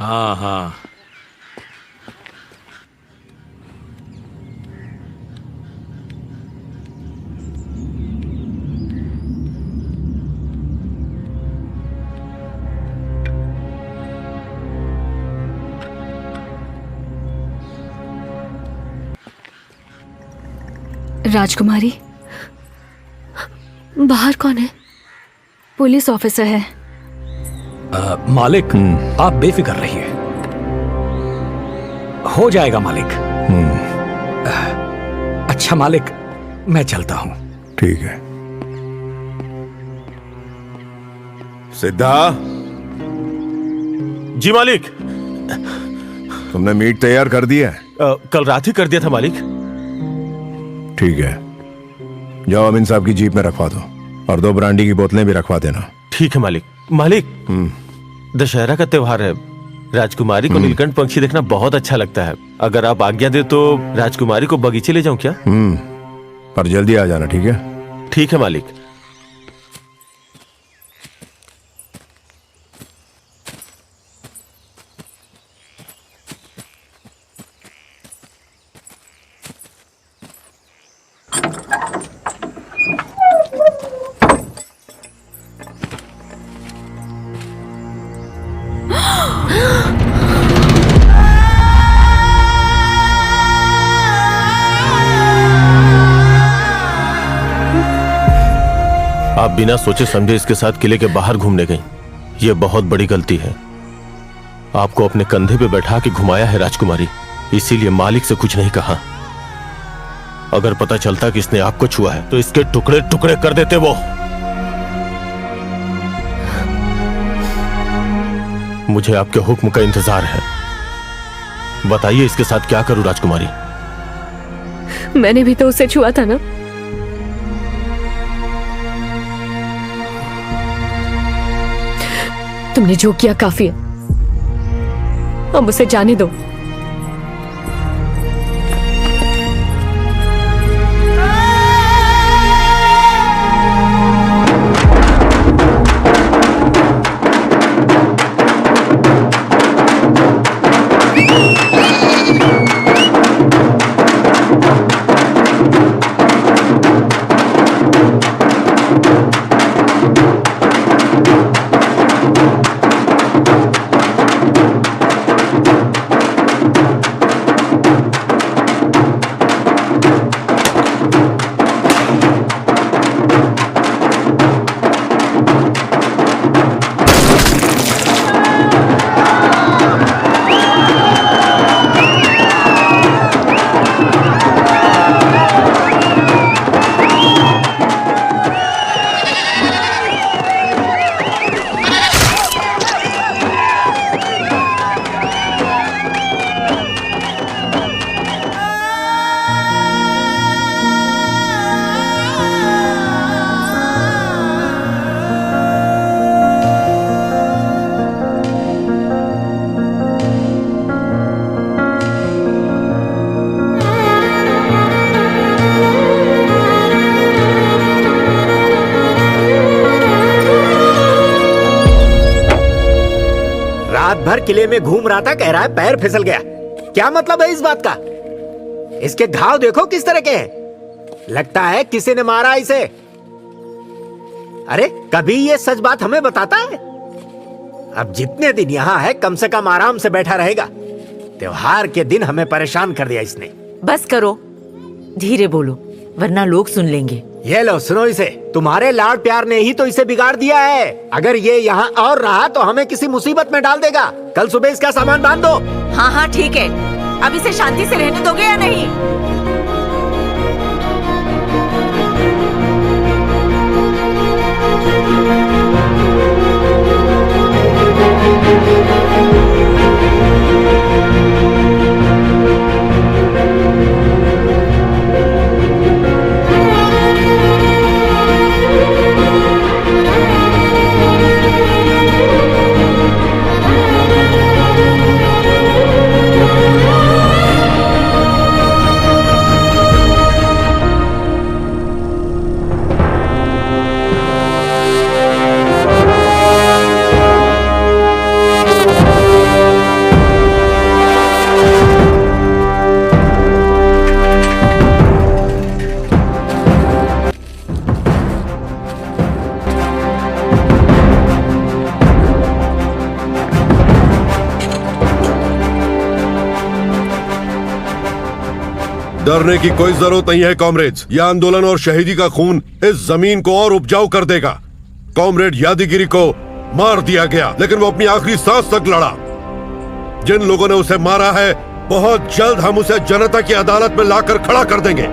[SPEAKER 15] हाँ हाँ,
[SPEAKER 22] राजकुमारी, बाहर कौन है? पुलिस ऑफिसर है।
[SPEAKER 15] मालिक, आप बेफिक्र रहिए, हो जाएगा मालिक। अच्छा मालिक, मैं चलता हूं।
[SPEAKER 3] ठीक है। सिद्धा।
[SPEAKER 18] जी मालिक।
[SPEAKER 3] तुमने मीट तैयार कर दिया है?
[SPEAKER 18] कल रात ही कर दिया था मालिक।
[SPEAKER 3] ठीक है, जाओ अमीन साहब की जीप में रखवा दो और 2 ब्रांडी की बोतलें भी रखवा देना।
[SPEAKER 18] ठीक है मालिक। मालिक, दशहरा का त्योहार है, राजकुमारी को नीलकंठ पक्षी देखना बहुत अच्छा लगता है। अगर आप आज्ञा दे तो राजकुमारी को बगीचे ले जाऊं क्या?
[SPEAKER 3] पर जल्दी आ जाना, ठीक है?
[SPEAKER 18] ठीक है मालिक। आप बिना सोचे समझे इसके साथ किले के बाहर घूमने गई। यह बहुत बड़ी गलती है। आपको अपने कंधे पे बैठा के घुमाया है राजकुमारी, इसीलिए मालिक से कुछ नहीं कहा। अगर पता चलता कि इसने आपको छुआ है तो इसके टुकड़े टुकड़े कर देते वो। मुझे आपके हुक्म का इंतजार है। बताइए इसके साथ क्या करूं राजकुमारी?
[SPEAKER 19] मैंने भी तो उसे छुआ था ना। तुमने जो किया काफी है, अब उसे जाने दो।
[SPEAKER 2] भर किले में घूम रहा था, कह रहा है पैर फिसल गया। क्या मतलब है इस बात का? इसके घाव देखो किस तरह के हैं। लगता है किसी ने मारा इसे। अरे कभी ये सच बात हमें बताता है? अब जितने दिन यहाँ है कम से कम आराम से बैठा रहेगा। त्योहार के दिन हमें परेशान कर दिया इसने।
[SPEAKER 16] बस करो, धीरे बोलो वरना लोग सुन लेंगे।
[SPEAKER 2] ये लो सुनो इसे। तुम्हारे लाड प्यार ने ही तो इसे बिगाड़ दिया है। अगर ये यहाँ और रहा तो हमें किसी मुसीबत में डाल देगा। कल सुबह इसका सामान बांध दो।
[SPEAKER 16] हाँ हाँ ठीक है, अब इसे शांति से रहने दोगे या नहीं?
[SPEAKER 20] डरने की कोई जरूरत नहीं है कॉमरेड्स। यह आंदोलन और शहीदी का खून इस जमीन को और उपजाऊ कर देगा। कॉमरेड यादगिरी को मार दिया गया, लेकिन वो अपनी आखिरी सांस तक लड़ा। जिन लोगों ने उसे मारा है, बहुत जल्द हम उसे जनता की अदालत में लाकर खड़ा कर देंगे।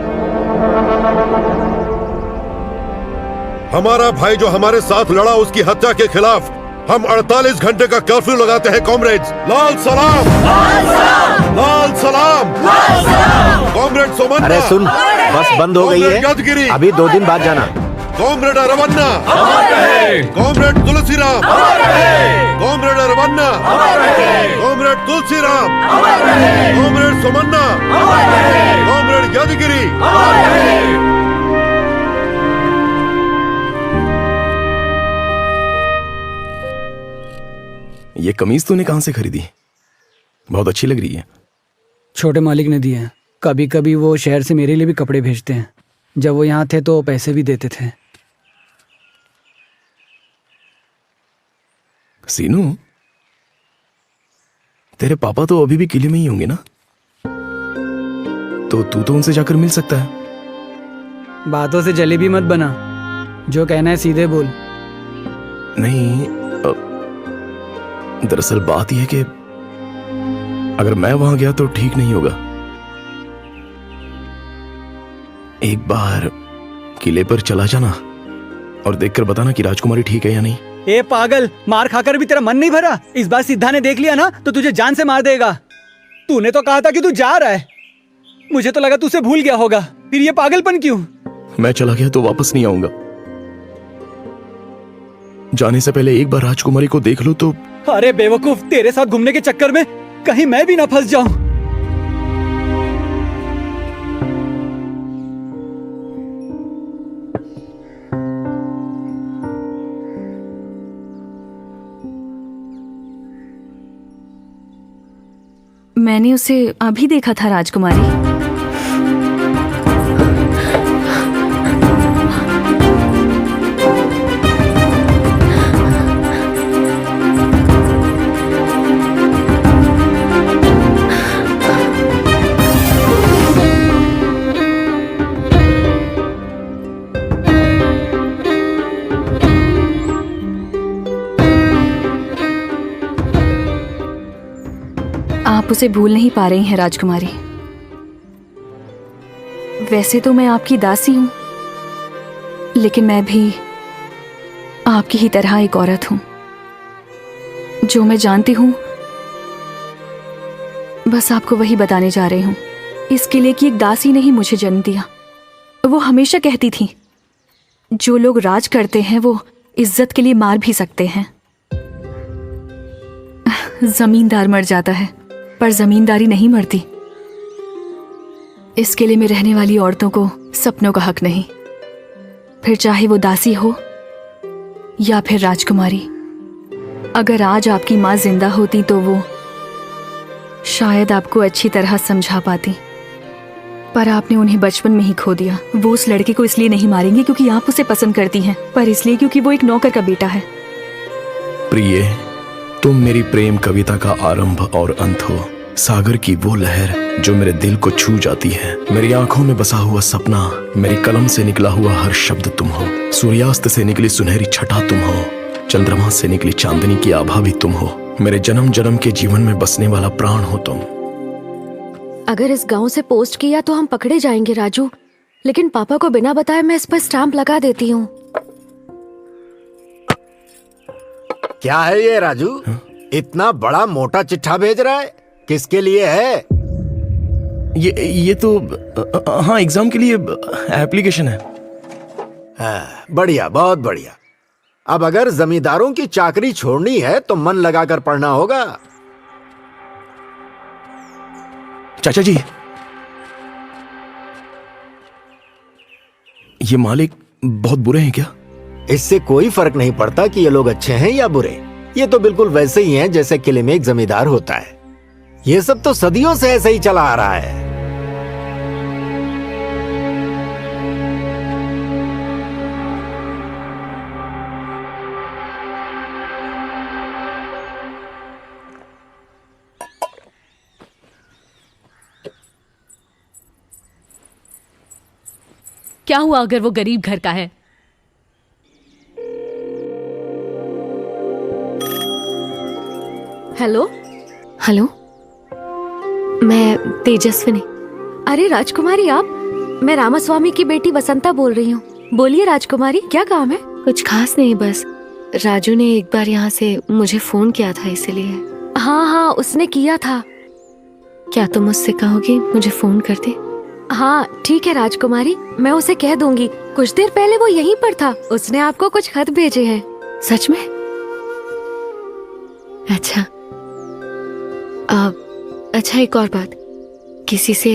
[SPEAKER 20] हमारा भाई जो हमारे साथ लड़ा, उसकी हत्या के खिलाफ हम 48 घंटे का कर्फ्यू लगाते हैं कॉमरेड्स। लाल सलाम, लाल सलाम, लाल सलाम, लाल सलाम। कॉमरेड सोमन्ना।
[SPEAKER 2] अरे सुन, बस बंद हो गई है, अभी 2 दिन बाद जाना।
[SPEAKER 20] Comrade Aravanna, comrade Tulsiram, comrade Aravanna, comrade Tulsiram, comrade Somanna, comrade Yadagiri.
[SPEAKER 11] ये कमीज तूने कहां से खरीदी? बहुत अच्छी लग रही है।
[SPEAKER 9] छोटे मालिक ने दिए हैं। कभी कभी वो शहर से मेरे लिए भी कपड़े भेजते हैं। जब वो यहाँ थे तो पैसे भी देते थे।
[SPEAKER 11] सीनू, तेरे पापा तो अभी भी किले में ही होंगे ना? तो तू तो उनसे जाकर मिल सकता है।
[SPEAKER 9] बातों से जलेबी मत बना, जो कहना है सीधे बोल।
[SPEAKER 11] नहीं, दरअसल बात यह है कि अगर मैं वहां गया तो ठीक नहीं होगा। एक बार किले पर चला जाना और देखकर बताना कि राजकुमारी ठीक है या नहीं।
[SPEAKER 9] ए पागल, मार खाकर भी तेरा मन नहीं भरा? इस बार सिद्धा ने देख लिया ना तो तुझे जान से मार देगा। तूने तो कहा था कि तू जा रहा है, मुझे तो लगा तू उसे भूल गया होगा। फिर ये पागलपन क्यों?
[SPEAKER 11] मैं चला गया तो वापस नहीं आऊंगा। जाने से पहले एक बार राजकुमारी को देख लो तो।
[SPEAKER 9] अरे बेवकूफ, तेरे साथ घूमने के चक्कर में कहीं मैं भी ना फंस जाऊं।
[SPEAKER 16] मैंने उसे अभी देखा था राजकुमारी। आप उसे भूल नहीं पा रही हैं राजकुमारी। वैसे तो मैं आपकी दासी हूं, लेकिन मैं भी आपकी ही तरह एक औरत हूं। जो मैं जानती हूं बस आपको वही बताने जा रही हूं। इस किले की एक दासी ने ही मुझे जन्म दिया। वो हमेशा कहती थी, जो लोग राज करते हैं वो इज्जत के लिए मार भी सकते हैं। जमींदार मर जाता है पर जमींदारी नहीं मरती। इस किले में रहने वाली औरतों को सपनों का हक नहीं, फिर चाहे वो दासी हो या फिर राजकुमारी। अगर आज आपकी माँ जिंदा होती तो वो शायद आपको अच्छी तरह समझा पाती, पर आपने उन्हें बचपन में ही खो दिया। वो उस लड़के को इसलिए नहीं मारेंगे क्योंकि आप उसे पसंद करती हैं, पर इसलिए क्योंकि वो एक नौकर का बेटा है।
[SPEAKER 11] प्रिय, तुम मेरी प्रेम कविता का आरंभ और अंत हो, सागर की वो लहर जो मेरे दिल को छू जाती है। मेरी आंखों में बसा हुआ सपना, मेरी कलम से निकला हुआ हर शब्द तुम हो। सूर्यास्त से निकली सुनहरी छटा तुम हो, चंद्रमा से निकली चांदनी की आभा भी तुम हो। मेरे जन्म जन्म के जीवन में बसने वाला प्राण हो तुम।
[SPEAKER 22] अगर इस गांव से पोस्ट किया तो हम पकड़े जाएंगे राजू, लेकिन पापा को बिना बताए मैं इस पर स्टाम्प लगा देती हूँ।
[SPEAKER 2] क्या है ये राजू? इतना बड़ा मोटा चिट्ठा भेज रहा है, किसके लिए है?
[SPEAKER 11] ये तो हाँ, एग्जाम के लिए एप्लीकेशन है।
[SPEAKER 2] हाँ, बढ़िया, बहुत बढ़िया। अब अगर जमींदारों की चाकरी छोड़नी है तो मन लगाकर पढ़ना होगा।
[SPEAKER 11] चाचा जी, ये मालिक बहुत बुरे हैं क्या?
[SPEAKER 2] इससे कोई फर्क नहीं पड़ता कि ये लोग अच्छे हैं या बुरे। ये तो बिल्कुल वैसे ही हैं जैसे किले में एक जमींदार होता है। ये सब तो सदियों से ऐसे ही चला आ रहा है।
[SPEAKER 5] क्या हुआ अगर वो गरीब घर का है?
[SPEAKER 22] हेलो हेलो, मैं तेजस्विनी। अरे राजकुमारी आप? मैं रामास्वामी की बेटी वसंता बोल रही हूँ। बोलिए राजकुमारी, क्या काम है? कुछ खास नहीं, बस राजू ने एक बार यहाँ से मुझे फोन किया था इसलिए। हाँ हाँ, उसने किया था। क्या तुम उससे कहोगी मुझे फोन कर दे? हाँ ठीक है राजकुमारी, मैं उसे कह दूंगी। कुछ देर पहले वो यहीं पर था, उसने आपको कुछ खत भेजे हैं। सच में? अच्छा अच्छा, एक और बात, किसी से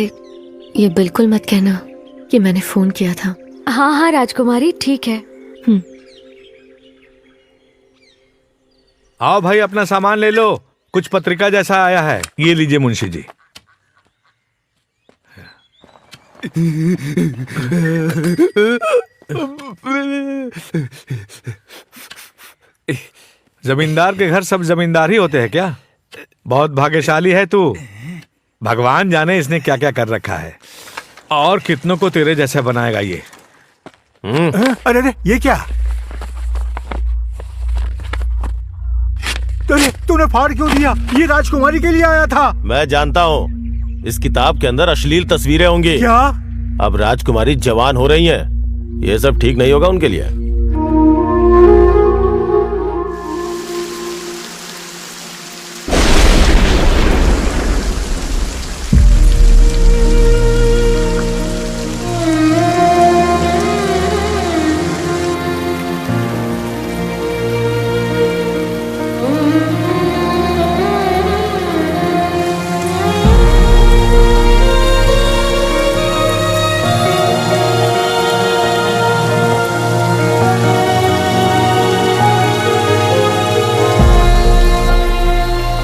[SPEAKER 22] ये बिल्कुल मत कहना कि मैंने फोन किया था। हाँ हाँ राजकुमारी, ठीक है।
[SPEAKER 8] आओ भाई, अपना सामान ले लो। कुछ पत्रिका जैसा आया है, ये लीजिए मुंशी जी। जमींदार के घर सब जमींदार ही होते हैं क्या? बहुत भाग्यशाली है तू। भगवान जाने इसने क्या क्या कर रखा है, और कितनों को तेरे जैसा बनाएगा ये।
[SPEAKER 2] अरे अरे, ये क्या? तूने फाड़ क्यों दिया? ये राजकुमारी के लिए आया था।
[SPEAKER 18] मैं जानता हूँ इस किताब के अंदर अश्लील तस्वीरें होंगी।
[SPEAKER 2] क्या?
[SPEAKER 18] अब राजकुमारी जवान हो रही हैं, ये सब ठीक नहीं होगा उनके लिए।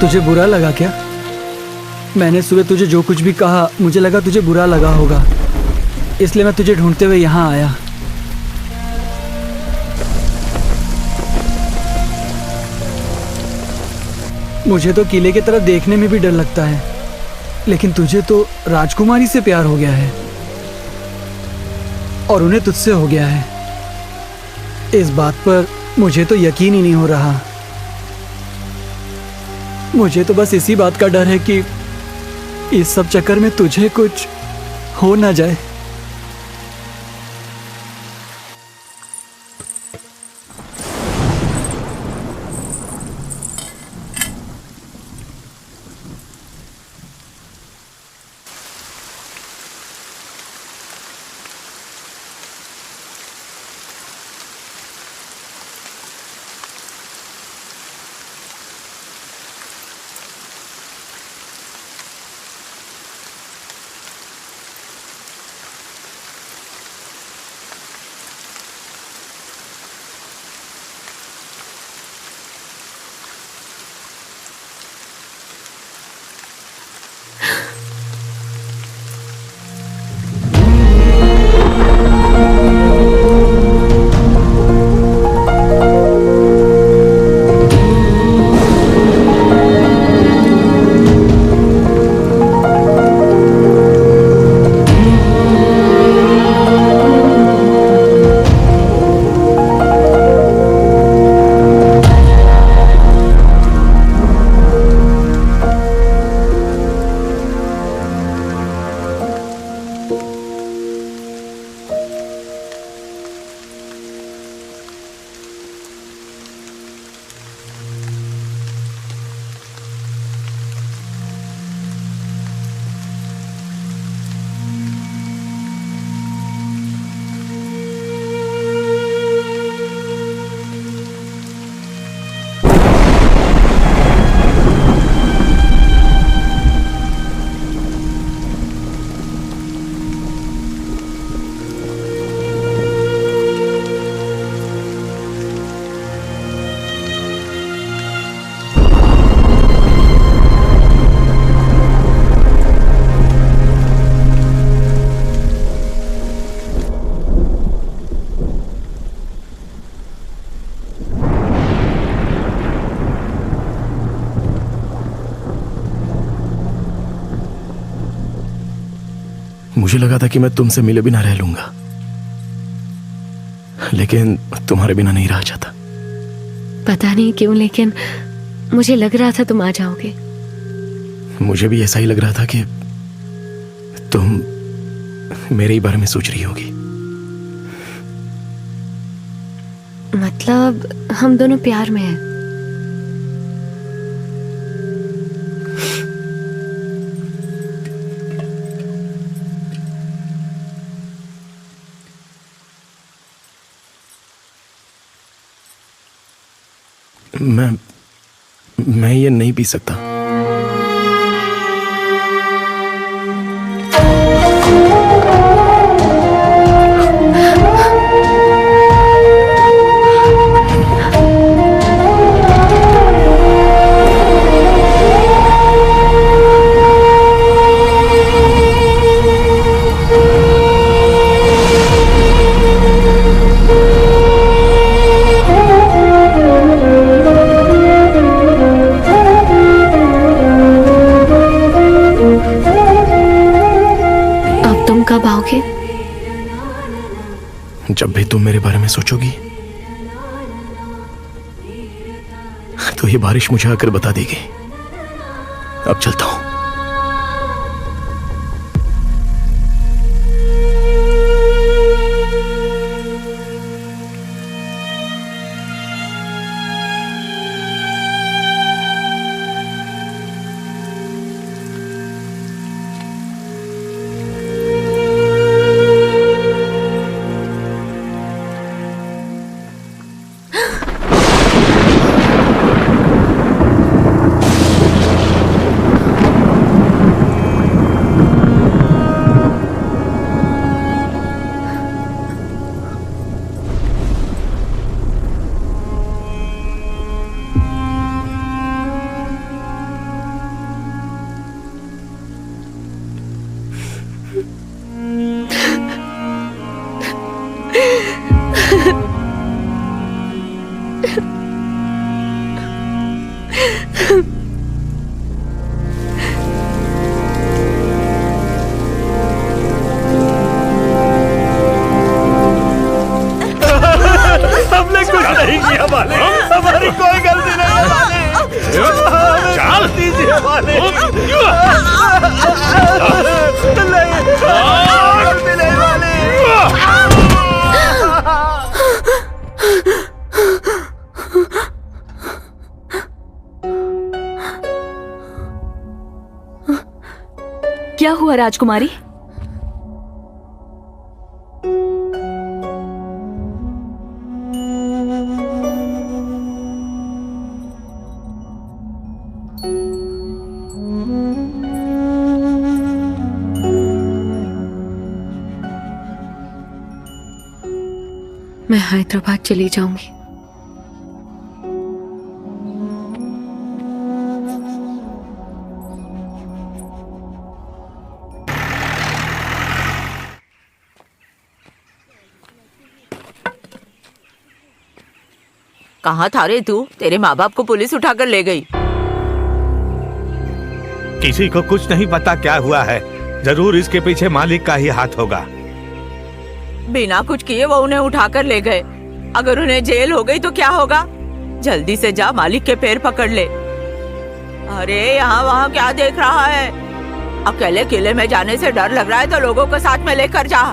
[SPEAKER 9] तुझे बुरा लगा क्या? मैंने सुबह तुझे जो कुछ भी कहा, मुझे लगा तुझे बुरा लगा होगा, इसलिए मैं तुझे ढूंढते हुए यहाँ आया। मुझे तो किले की तरफ देखने में भी डर लगता है, लेकिन तुझे तो राजकुमारी से प्यार हो गया है और उन्हें तुझसे हो गया है। इस बात पर मुझे तो यकीन ही नहीं हो रहा। मुझे तो बस इसी बात का डर है कि इस सब चक्कर में तुझे कुछ हो ना जाए।
[SPEAKER 11] मुझे लगा था कि मैं तुमसे मिले बिना रह लूंगा, लेकिन तुम्हारे बिना नहीं रहा जाता।
[SPEAKER 22] पता नहीं क्यों, लेकिन मुझे लग रहा था तुम आ जाओगे।
[SPEAKER 11] मुझे भी ऐसा ही लग रहा था कि तुम मेरे ही बारे में सोच रही होगी।
[SPEAKER 22] मतलब हम दोनों प्यार में हैं।
[SPEAKER 11] मैं ये नहीं पी सकता।
[SPEAKER 22] कब आओगे?
[SPEAKER 11] जब भी तुम मेरे बारे में सोचोगी तो ये बारिश मुझे आकर बता देगी। अब चलता हूं।
[SPEAKER 1] हमने कुछ नहीं किया मालिक, हमारी कोई गलती नहीं है मालिक। चल दीजिए मालिक। गलती नहीं मालिक।
[SPEAKER 16] क्या हुआ राजकुमारी?
[SPEAKER 22] मैं हैदराबाद चली जाऊंगी।
[SPEAKER 10] कहाँ था रे तू? तेरे माँ बाप को पुलिस उठाकर ले गई।
[SPEAKER 8] किसी को कुछ नहीं पता क्या हुआ है। जरूर इसके पीछे मालिक का ही हाथ होगा।
[SPEAKER 10] बिना कुछ किए वो उन्हें उठाकर ले गए। अगर उन्हें जेल हो गई तो क्या होगा? जल्दी से जा मालिक के पैर पकड़ ले। अरे यहाँ वहाँ क्या देख रहा है? अकेले किले में जाने से डर लग रहा है तो लोगों को साथ में लेकर जा।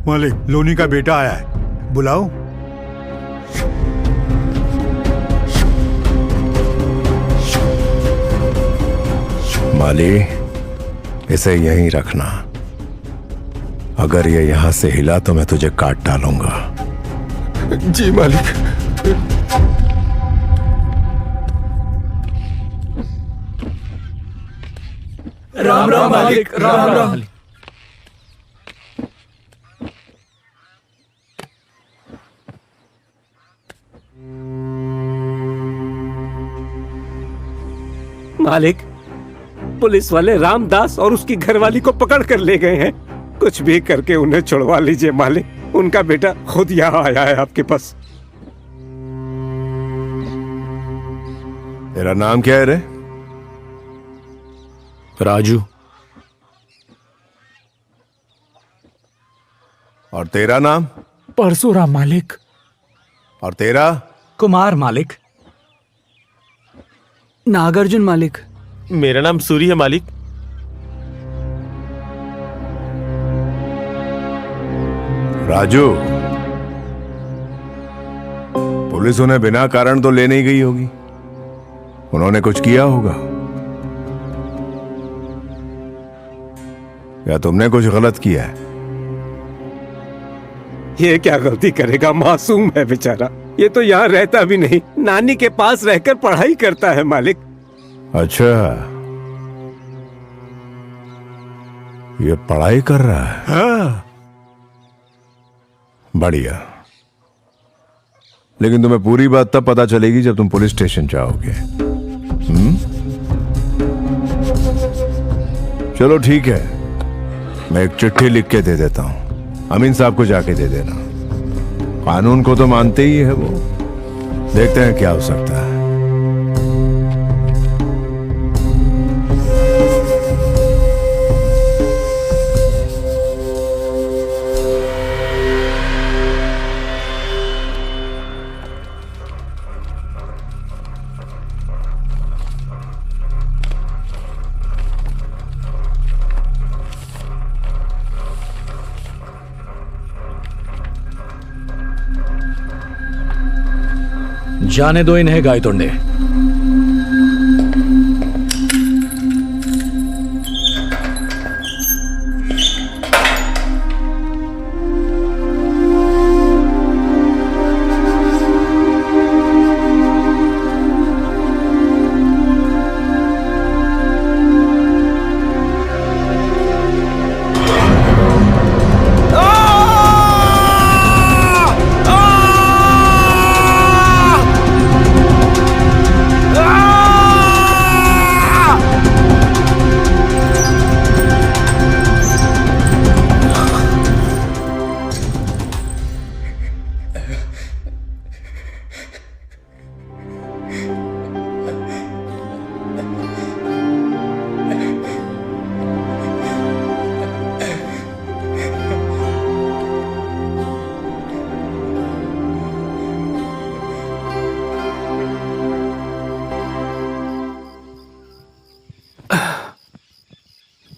[SPEAKER 2] मालिक, लोनी का बेटा आया है, बुलाओ।
[SPEAKER 3] माली, इसे यहीं रखना। अगर ये यहां से हिला तो मैं तुझे काट डालूंगा।
[SPEAKER 18] जी मालिक।
[SPEAKER 1] राम राम मालिक, राम राम।
[SPEAKER 17] मालिक, पुलिस वाले रामदास और उसकी घरवाली को पकड़ कर ले गए हैं। कुछ भी करके उन्हें छुड़वा लीजिए मालिक। उनका बेटा खुद यहाँ आया है आपके पास।
[SPEAKER 3] तेरा नाम क्या है रे?
[SPEAKER 11] राजू।
[SPEAKER 3] और तेरा नाम?
[SPEAKER 15] परशुराम मालिक।
[SPEAKER 3] और तेरा?
[SPEAKER 15] कुमार मालिक।
[SPEAKER 9] नागार्जुन मालिक।
[SPEAKER 18] मेरा नाम सूरी है मालिक।
[SPEAKER 3] राजू, पुलिस उन्हें बिना कारण तो ले नहीं गई होगी। उन्होंने कुछ किया होगा या तुमने कुछ गलत किया है?
[SPEAKER 17] ये क्या गलती करेगा? मासूम है बेचारा। ये तो यहाँ रहता भी नहीं, नानी के पास रहकर पढ़ाई करता है मालिक।
[SPEAKER 3] अच्छा, ये पढ़ाई कर रहा है?
[SPEAKER 2] हाँ।
[SPEAKER 3] बढ़िया। लेकिन तुम्हें पूरी बात तब पता चलेगी जब तुम पुलिस स्टेशन जाओगे। चलो ठीक है, मैं एक चिट्ठी लिख के दे देता हूं। अमीन साहब को जाके दे देना। कानून को तो मानते ही है वो। देखते हैं क्या हो सकता है।
[SPEAKER 15] जाने दो इन्हें गायतोंडे।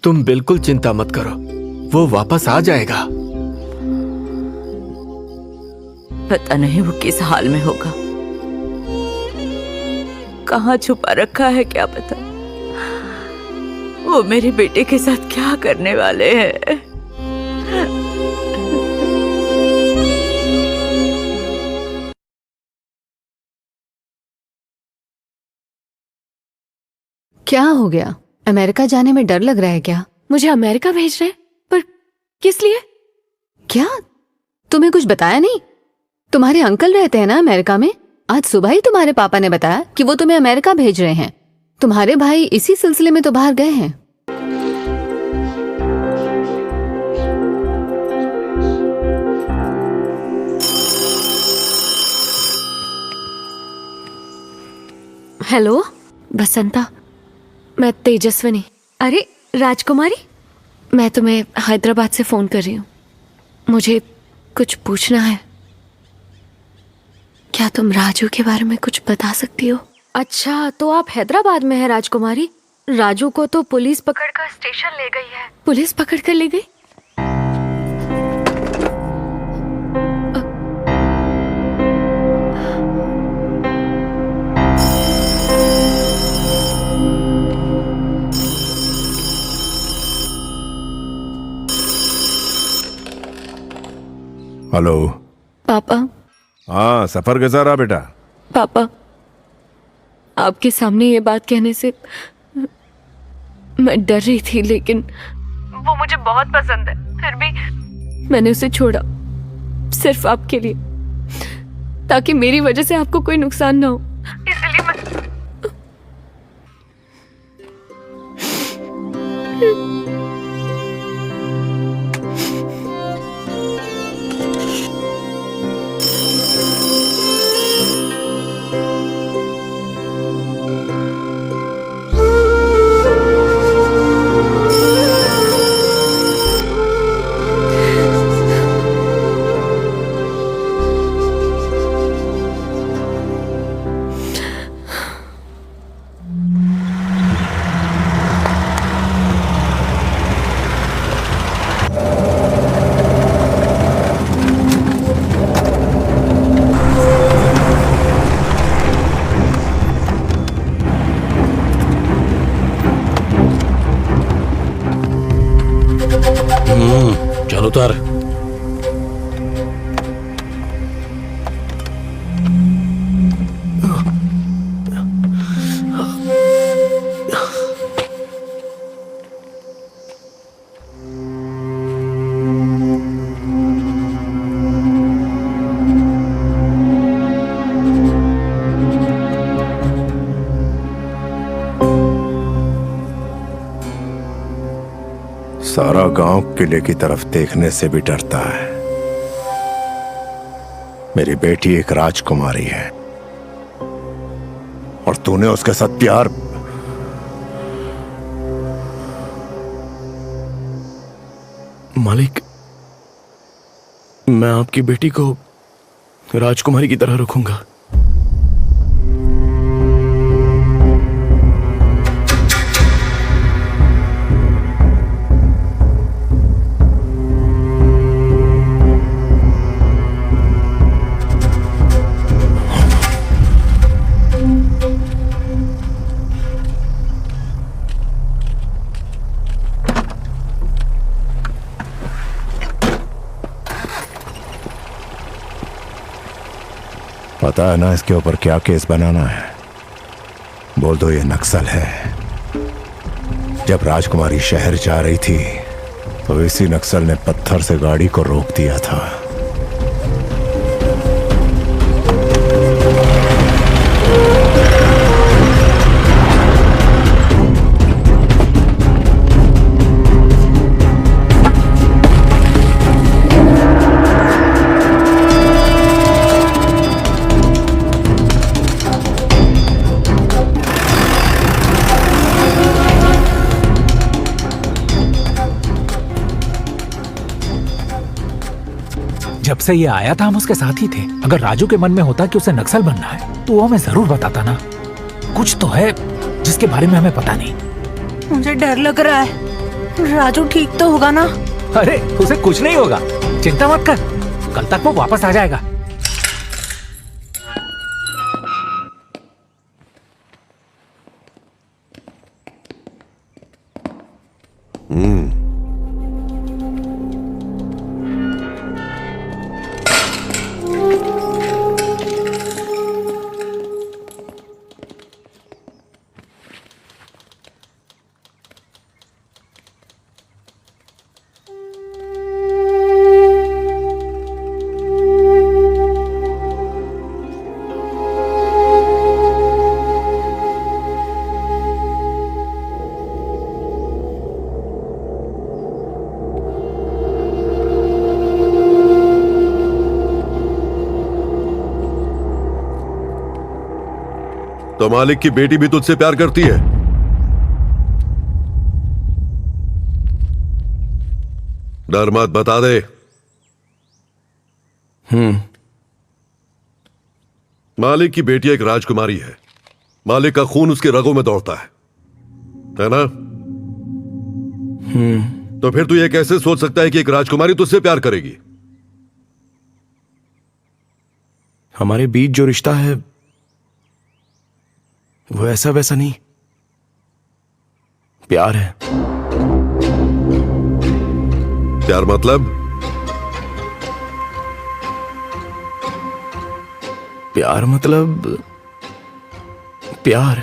[SPEAKER 11] तुम बिल्कुल चिंता मत करो, वो वापस आ जाएगा।
[SPEAKER 10] पता नहीं वो किस हाल में होगा, कहाँ छुपा रखा है क्या पता। वो मेरे बेटे के साथ क्या करने वाले हैं।
[SPEAKER 22] क्या हो गया? अमेरिका जाने में डर लग रहा है क्या? मुझे अमेरिका भेज रहे हैं? पर किस लिए? क्या तुम्हें कुछ बताया नहीं? तुम्हारे अंकल रहते हैं ना अमेरिका में। आज सुबह ही तुम्हारे पापा ने बताया कि वो तुम्हें अमेरिका भेज रहे हैं। तुम्हारे भाई इसी सिलसिले में तो बाहर गए हैं। हेलो बसंता, मैं तेजस्विनी। अरे राजकुमारी, मैं तुम्हें हैदराबाद से फोन कर रही हूँ। मुझे कुछ पूछना है। क्या तुम राजू के बारे में कुछ बता सकती हो? अच्छा, तो आप हैदराबाद में हैं राजकुमारी। राजू को तो पुलिस पकड़कर स्टेशन ले गई है। पुलिस पकड़कर ले गई?
[SPEAKER 3] हेलो
[SPEAKER 22] पापा।
[SPEAKER 3] हाँ, सफर कैसा रहा बेटा?
[SPEAKER 22] पापा, आपके सामने ये बात कहने से मैं डर रही थी, लेकिन वो मुझे बहुत पसंद है। फिर भी मैंने उसे छोड़ा, सिर्फ आपके लिए, ताकि मेरी वजह से आपको कोई नुकसान ना हो। इसलिए मैं
[SPEAKER 15] चल उतर।
[SPEAKER 3] सारा गांव किले की तरफ देखने से भी डरता है। मेरी बेटी एक राजकुमारी है और तूने उसके साथ प्यार।
[SPEAKER 11] मालिक, मैं आपकी बेटी को राजकुमारी की तरह रखूंगा।
[SPEAKER 3] पता है ना इसके ऊपर क्या केस बनाना है? बोल दो ये नक्सल है। जब राजकुमारी शहर जा रही थी तो इसी नक्सल ने पत्थर से गाड़ी को रोक दिया था।
[SPEAKER 15] जब से ये आया था हम उसके साथ ही थे। अगर राजू के मन में होता कि उसे नक्सल बनना है तो वो हमें जरूर बताता ना। कुछ तो है जिसके बारे में हमें पता नहीं।
[SPEAKER 10] मुझे डर लग रहा है। राजू ठीक तो होगा ना?
[SPEAKER 15] अरे उसे कुछ नहीं होगा, चिंता मत कर। कल तक वो वापस आ जाएगा।
[SPEAKER 20] तो मालिक की बेटी भी तुझसे प्यार करती है? डर मत, बता दे। मालिक की बेटी एक राजकुमारी है। मालिक का खून उसके रगों में दौड़ता है ना? तो फिर तू ये कैसे सोच सकता है कि एक राजकुमारी तुझसे प्यार करेगी?
[SPEAKER 11] हमारे बीच जो रिश्ता है वो ऐसा वैसा नहीं, प्यार है।
[SPEAKER 20] प्यार मतलब?
[SPEAKER 11] प्यार मतलब प्यार।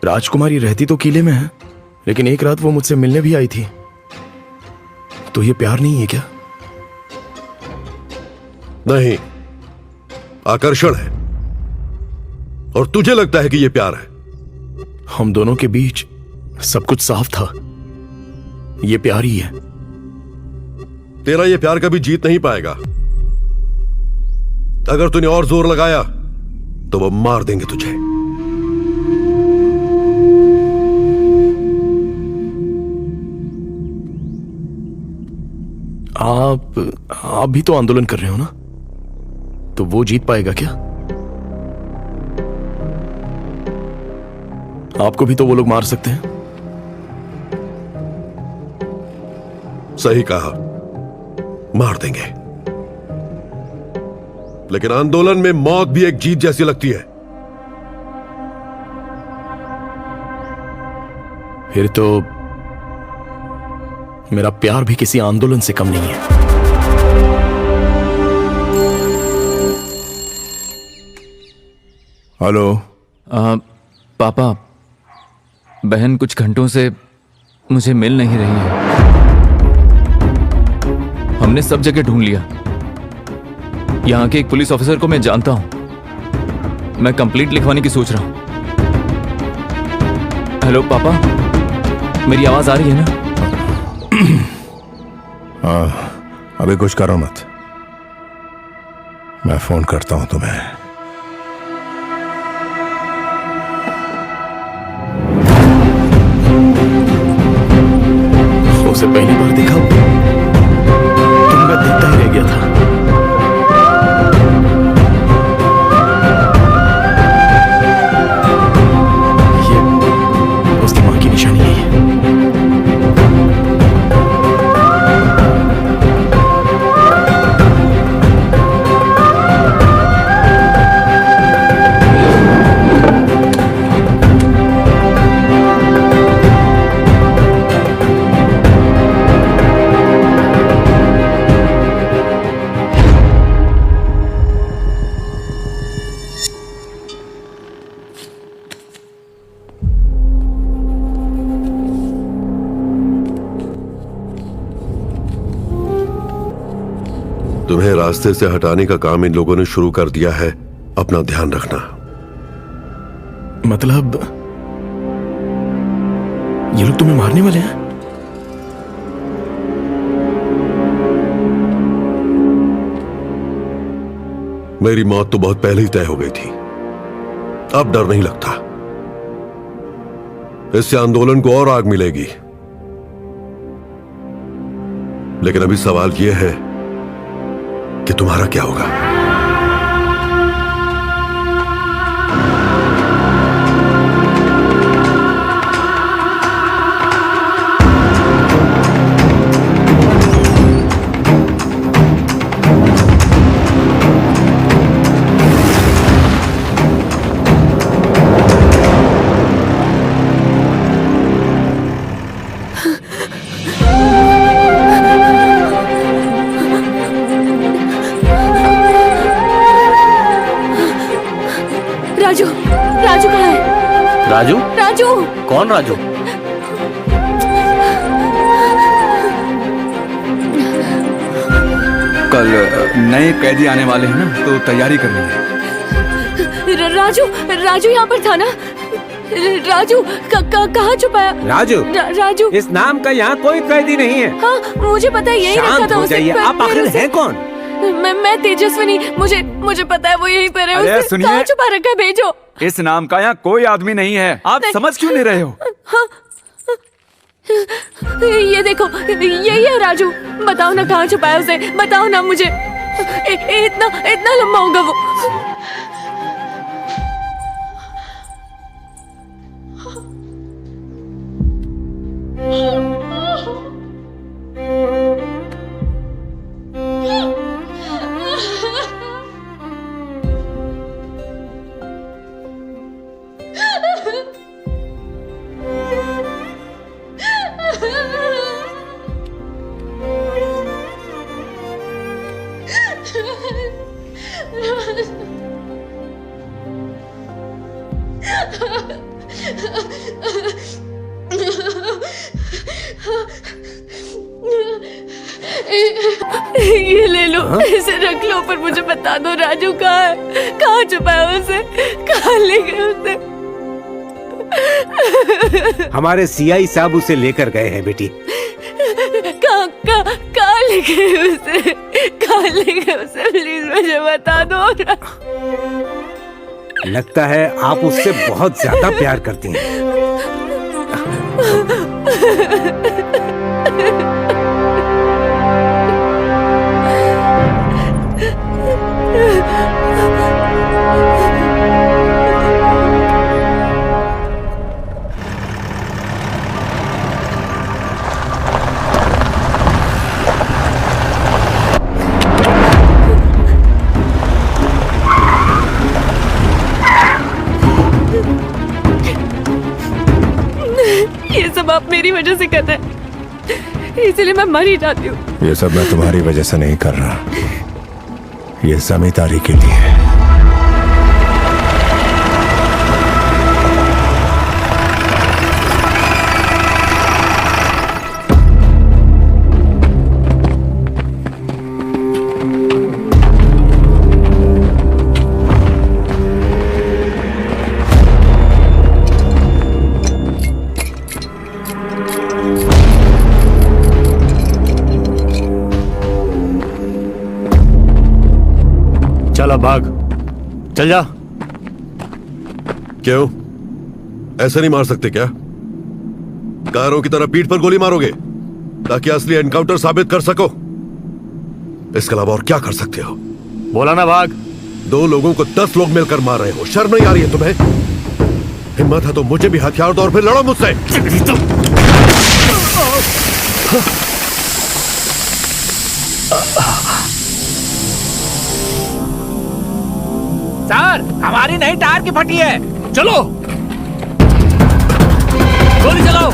[SPEAKER 11] राजकुमारी रहती तो किले में है, लेकिन एक रात वो मुझसे मिलने भी आई थी। तो ये प्यार नहीं है क्या?
[SPEAKER 20] नहीं, आकर्षण है। और तुझे लगता है कि यह प्यार है?
[SPEAKER 11] हम दोनों के बीच सब कुछ साफ था। ये प्यार ही है।
[SPEAKER 20] तेरा ये प्यार कभी जीत नहीं पाएगा। अगर तूने और जोर लगाया तो वो मार देंगे तुझे।
[SPEAKER 11] आप भी तो आंदोलन कर रहे हो ना? तो वो जीत पाएगा क्या? आपको भी तो वो लोग मार सकते हैं।
[SPEAKER 20] सही कहा, मार देंगे। लेकिन आंदोलन में मौत भी एक जीत जैसी लगती है।
[SPEAKER 11] फिर तो मेरा प्यार भी किसी आंदोलन से कम नहीं है।
[SPEAKER 3] हेलो।
[SPEAKER 21] पापा, बहन कुछ घंटों से मुझे मिल नहीं रही है। हमने सब जगह ढूंढ लिया। यहाँ के एक पुलिस ऑफिसर को मैं जानता हूं। मैं कंप्लेंट लिखवाने की सोच रहा हूं। हेलो पापा, मेरी आवाज आ रही है ना?
[SPEAKER 3] हाँ, अभी कुछ करो मत, मैं फोन करता हूं तुम्हें।
[SPEAKER 11] उसे पहली बार देखा तो मैं देखता ही रह गया था। ये उसकी मां की निशानी है।
[SPEAKER 20] तुम्हें रास्ते से हटाने का काम इन लोगों ने शुरू कर दिया है, अपना ध्यान रखना।
[SPEAKER 11] मतलब ये लोग तुम्हें मारने वाले हैं?
[SPEAKER 20] मेरी मौत तो बहुत पहले ही तय हो गई थी, अब डर नहीं लगता। इससे आंदोलन को और आग मिलेगी। लेकिन अभी सवाल यह है कि तुम्हारा क्या होगा।
[SPEAKER 22] राजू, राजू कहाँ है?
[SPEAKER 18] राजू?
[SPEAKER 22] राजू?
[SPEAKER 18] कौन राजू?
[SPEAKER 21] कल नए कैदी आने वाले हैं ना, तो तैयारी करनी है।
[SPEAKER 22] राजू, राजू यहाँ पर था ना? राजू कहाँ छुपाया?
[SPEAKER 17] राजू,
[SPEAKER 22] राजू,
[SPEAKER 17] इस नाम का यहाँ कोई कैदी नहीं है।
[SPEAKER 22] हाँ मुझे पता है, यही रखा था उसे।
[SPEAKER 17] आप आखिर हैं कौन?
[SPEAKER 22] मैं तेजस्विनी, मुझे पता है वो यहीं पर है।
[SPEAKER 21] अरे
[SPEAKER 22] उसे
[SPEAKER 21] सुनिए,
[SPEAKER 22] कहाँ छुपा रखा है? भेजो।
[SPEAKER 21] इस नाम का यहाँ कोई आदमी नहीं है। आप समझ क्यों नहीं रहे हो?
[SPEAKER 22] हाँ, ये देखो, यही है राजू। बताओ ना कहाँ छुपाया उसे, बताओ ना मुझे। इतना लंबा होगा वो। ये ले लो, इसे रख लो, पर मुझे बता दो राजू कहाँ है, कहाँ छुपाया उसे, कहाँ ले गए उसे?
[SPEAKER 17] हमारे सीआई साहब उसे लेकर गए हैं बेटी।
[SPEAKER 22] कहाँ ले गए उसे, कहाँ ले गए उसे? प्लीज मुझे बता दो।
[SPEAKER 17] लगता है आप उससे बहुत ज्यादा प्यार करती हैं।
[SPEAKER 22] ये सब आप मेरी वजह से कर रहे हैं, इसलिए मैं मर ही जाती हूँ।
[SPEAKER 3] ये सब मैं तुम्हारी वजह से नहीं कर रहा, ये जमींदारी के लिए है।
[SPEAKER 6] चल अब भाग, चल जा।
[SPEAKER 20] क्यों, ऐसे नहीं मार सकते क्या? कारों की तरह पीठ पर गोली मारोगे ताकि असली एनकाउंटर साबित कर सको? इसके अलावा और क्या कर सकते हो?
[SPEAKER 6] बोला ना भाग।
[SPEAKER 20] 2 लोगों को 10 लोग मिलकर मार रहे हो, शर्म नहीं आ रही है तुम्हें? हिम्मत है तो मुझे भी हथियार दो और फिर लड़ो मुझसे।
[SPEAKER 17] सर, हमारी नई टायर की फटी है।
[SPEAKER 15] चलो, गोली चलाओ।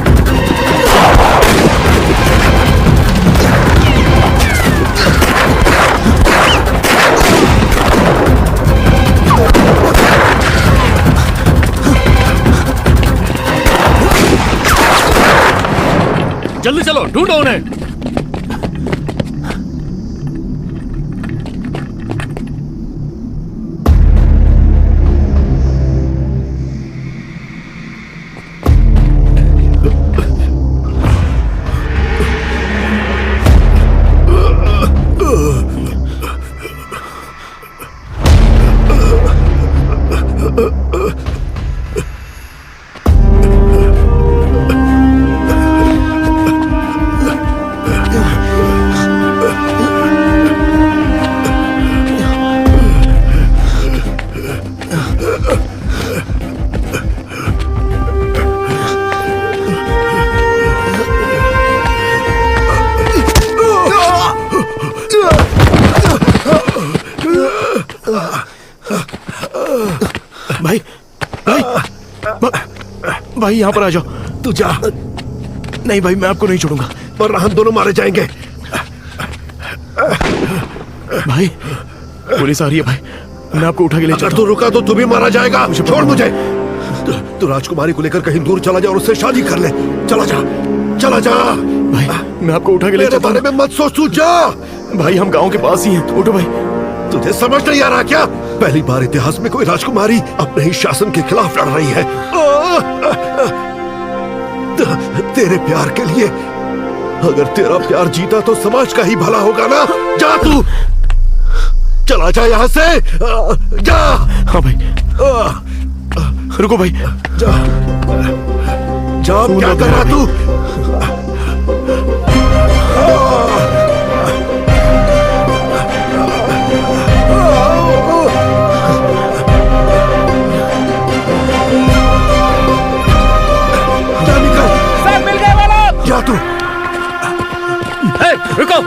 [SPEAKER 6] जल्दी चलो, ढूंढो उन्हें।
[SPEAKER 11] भाई यहाँ पर आ जाओ।
[SPEAKER 20] तू जा।
[SPEAKER 11] नहीं भाई, मैं आपको नहीं छोड़ूंगा,
[SPEAKER 20] वरना हम दोनों मारे जाएंगे।
[SPEAKER 11] भाई पुलिस आ रही है भाई, मैं आपको उठा के ले
[SPEAKER 20] अगर तू रुका तो तू भी मारा जाएगा। छोड़ मुझे। तू राजकुमारी को लेकर कहीं दूर चला जा और उससे शादी कर ले। चला जा, चला जा।
[SPEAKER 11] भाई मैं आपको उठा के ले
[SPEAKER 20] मेरे बारे में मत सोच, तू जा।
[SPEAKER 11] भाई हम गांव के पास ही हैं, उठो भाई।
[SPEAKER 20] तुझे समझ नहीं आ रहा क्या? पहली बार इतिहास में कोई राजकुमारी अपने ही शासन के खिलाफ लड़ रही है। तेरे प्यार के लिए। अगर तेरा प्यार जीता तो समाज का ही भला होगा ना। जा तू, चला जा यहाँ से। जा।
[SPEAKER 11] हाँ भाई, रुको भाई।
[SPEAKER 20] जा जा, क्या कर रहा तू? जा निकल।
[SPEAKER 15] सब मिल गए वो लोग।
[SPEAKER 20] जा तू।
[SPEAKER 15] रुको,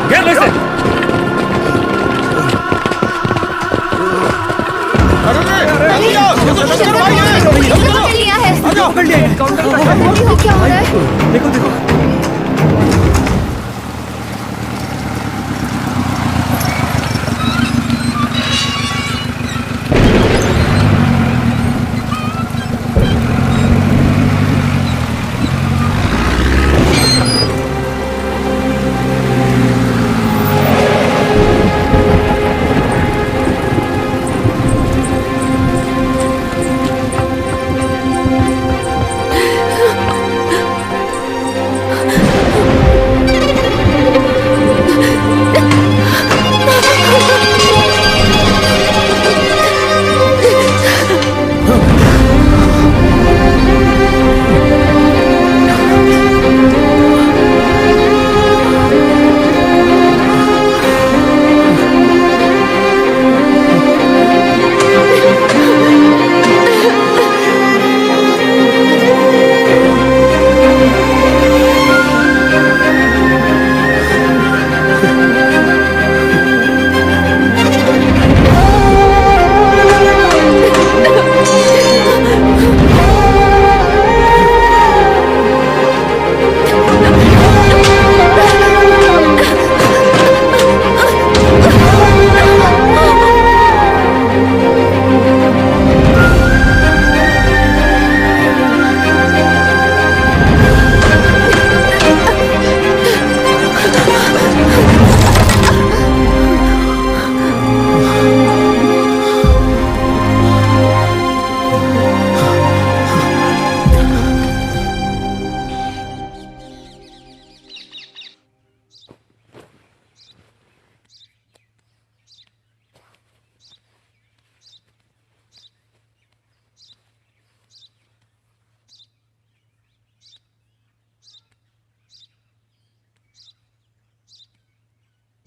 [SPEAKER 15] घेर लो इसे।
[SPEAKER 12] क्या हो रहा है?
[SPEAKER 9] देखो देखो।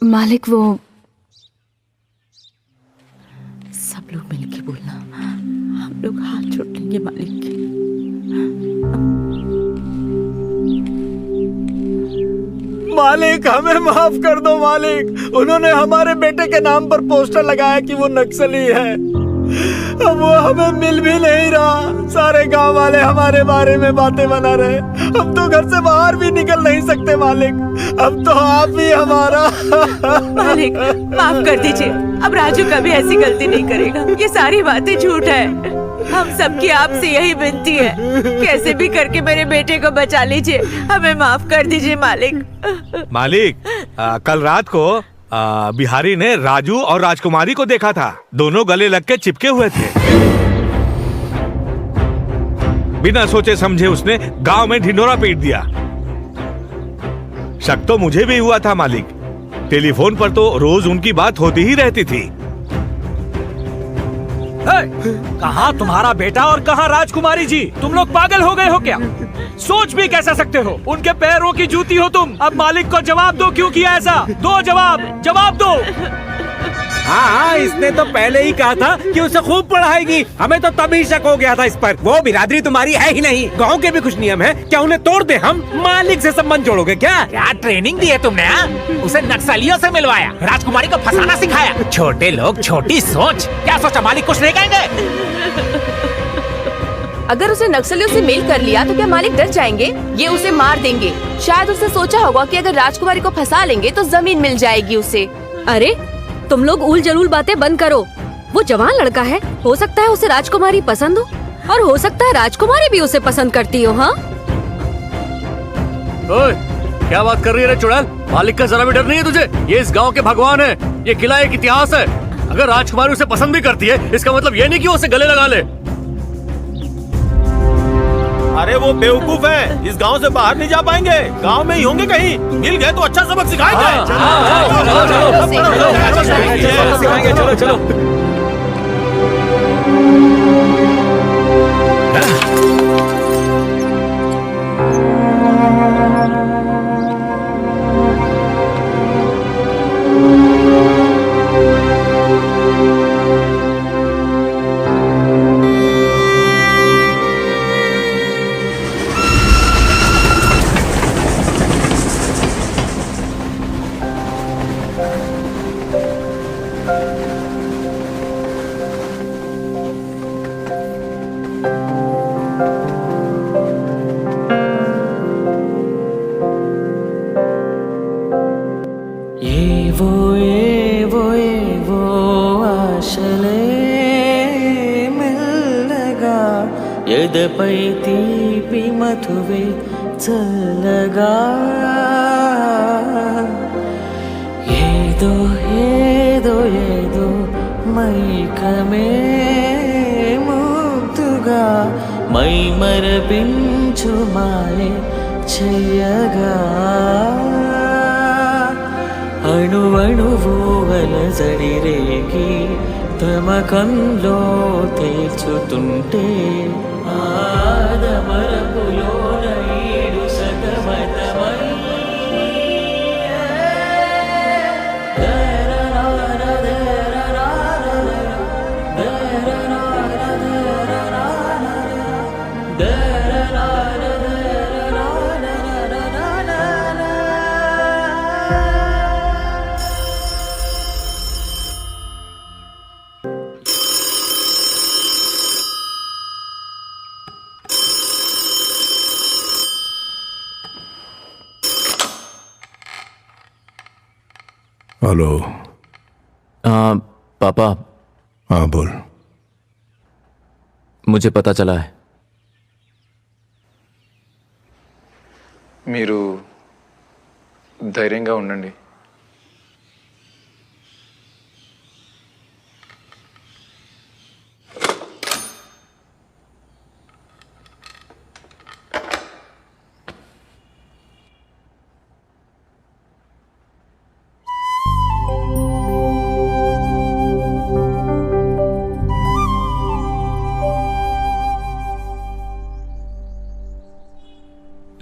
[SPEAKER 16] मालिक, वो
[SPEAKER 10] सब लोग मिलके बोलना, हम लोग हाथ जोड़ लेंगे मालिक के।
[SPEAKER 1] मालिक हमें माफ कर दो मालिक। उन्होंने हमारे बेटे के नाम पर पोस्टर लगाया कि वो नक्सली है। अब वो हमें मिल भी नहीं रहा। सारे गांव वाले हमारे बारे में बातें बना रहे। हम तो घर से बाहर भी निकल नहीं सकते मालिक। अब तो आप ही हमारा।
[SPEAKER 10] मालिक माफ कर दीजिए, अब राजू कभी ऐसी गलती नहीं करेगा। ये सारी बातें झूठ है। हम सबकी आपसे यही विनती है, कैसे भी करके मेरे बेटे को बचा लीजिए। हमें माफ कर दीजिए मालिक।
[SPEAKER 8] मालिक, कल रात को बिहारी ने राजू और राजकुमारी को देखा था। दोनों गले लग के चिपके हुए थे। बिना सोचे समझे उसने गांव में ढिंढोरा पीट दिया। शक तो मुझे भी हुआ था मालिक। टेलीफोन पर तो रोज उनकी बात होती ही रहती थी।
[SPEAKER 15] कहाँ तुम्हारा बेटा और कहाँ राजकुमारी जी? तुम लोग पागल हो गए हो क्या? सोच भी कैसे सकते हो? उनके पैरों की जूती हो तुम। अब मालिक को जवाब दो, क्यों किया ऐसा? दो जवाब दो।
[SPEAKER 17] हाँ, इसने तो पहले ही कहा था कि उसे खूब पढ़ाएगी। हमें तो तभी शक हो गया था इस पर। वो बिरादरी तुम्हारी है ही नहीं। गांव के भी कुछ नियम है, क्या उन्हें तोड़ दे हम? मालिक से संबंध जोड़ोगे क्या?
[SPEAKER 15] क्या ट्रेनिंग दी है तुमने? उसे नक्सलियों से मिलवाया, राजकुमारी को फंसाना सिखाया। छोटे लोग, छोटी सोच। क्या सोचा मालिक कुछ नहीं कहेंगे?
[SPEAKER 19] अगर उसे नक्सलियों से मेल कर लिया तो क्या मालिक डर जाएंगे? ये उसे मार देंगे। शायद उसने सोचा होगा कि अगर राजकुमारी को फंसा लेंगे तो जमीन मिल जाएगी उसे।
[SPEAKER 22] अरे तुम लोग उल जलूल बातें बंद करो। वो जवान लड़का है, हो सकता है उसे राजकुमारी पसंद हो और हो सकता है राजकुमारी भी उसे पसंद करती हो। हाँ
[SPEAKER 6] ओए, क्या बात कर रही है रे चुड़ैल? मालिक का जरा भी डर नहीं है तुझे? ये इस गांव के भगवान है, ये किला एक इतिहास है। अगर राजकुमारी उसे पसंद भी करती है, इसका मतलब ये नहीं कि वो उसे गले लगा ले।
[SPEAKER 18] अरे वो बेवकूफ है, इस गांव से बाहर नहीं जा पाएंगे, गांव में ही होंगे कहीं। मिल गए तो अच्छा सबक सिखाएंगे।
[SPEAKER 9] चलो चलो।
[SPEAKER 7] ఎదపై తీపి మధువే చల్లగా ఏదో ఏదో ఏదో మైకమే ముద్దుగా మై మరపించు మాయే చేయగా అణువణువు అలజడి రేగి తమకంలో తేల్చుతుంటే ఆదమరపులో నైడు సగమతమై
[SPEAKER 3] हेलो।
[SPEAKER 21] पापा।
[SPEAKER 3] हाँ बोल।
[SPEAKER 21] मुझे पता चला है।
[SPEAKER 4] మీరు ధైర్యంగా ఉండండి.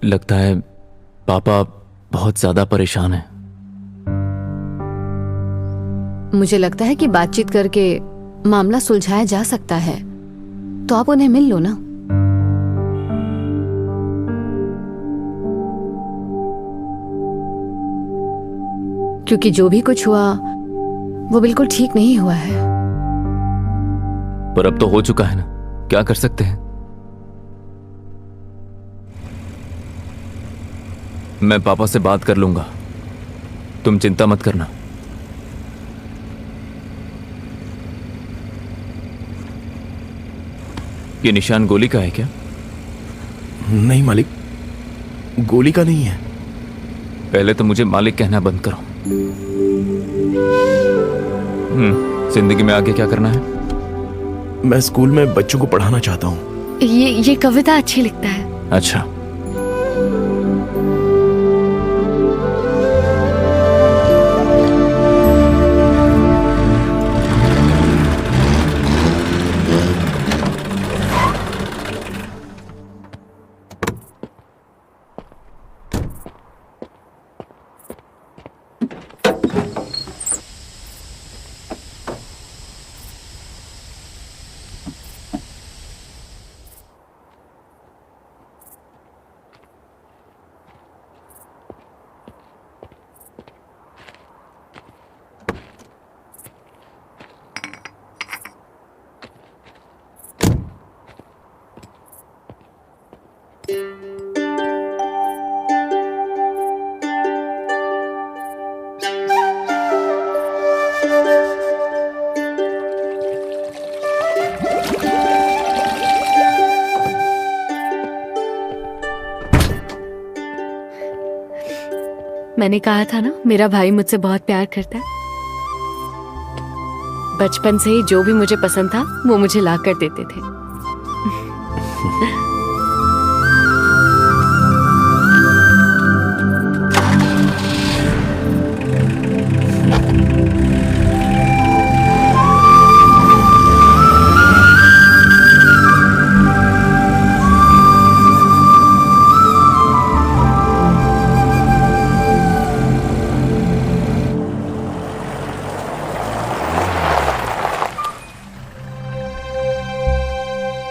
[SPEAKER 21] लगता है पापा बहुत ज्यादा परेशान हैं।
[SPEAKER 22] मुझे लगता है कि बातचीत करके मामला सुलझाया जा सकता है, तो आप उन्हें मिल लो ना। क्योंकि जो भी कुछ हुआ वो बिल्कुल ठीक नहीं हुआ है।
[SPEAKER 21] पर अब तो हो चुका है ना, क्या कर सकते हैं। मैं पापा से बात कर लूंगा, तुम चिंता मत करना। ये निशान गोली का है क्या?
[SPEAKER 11] नहीं मालिक, गोली का नहीं है।
[SPEAKER 21] पहले तो मुझे मालिक कहना बंद करो। जिंदगी में आगे क्या करना है?
[SPEAKER 11] मैं स्कूल में बच्चों को पढ़ाना चाहता हूँ।
[SPEAKER 22] ये कविता अच्छी लिखता है।
[SPEAKER 21] अच्छा।
[SPEAKER 22] मैंने कहा था ना, मेरा भाई मुझसे बहुत प्यार करता है। बचपन से ही जो भी मुझे पसंद था वो मुझे ला कर देते थे।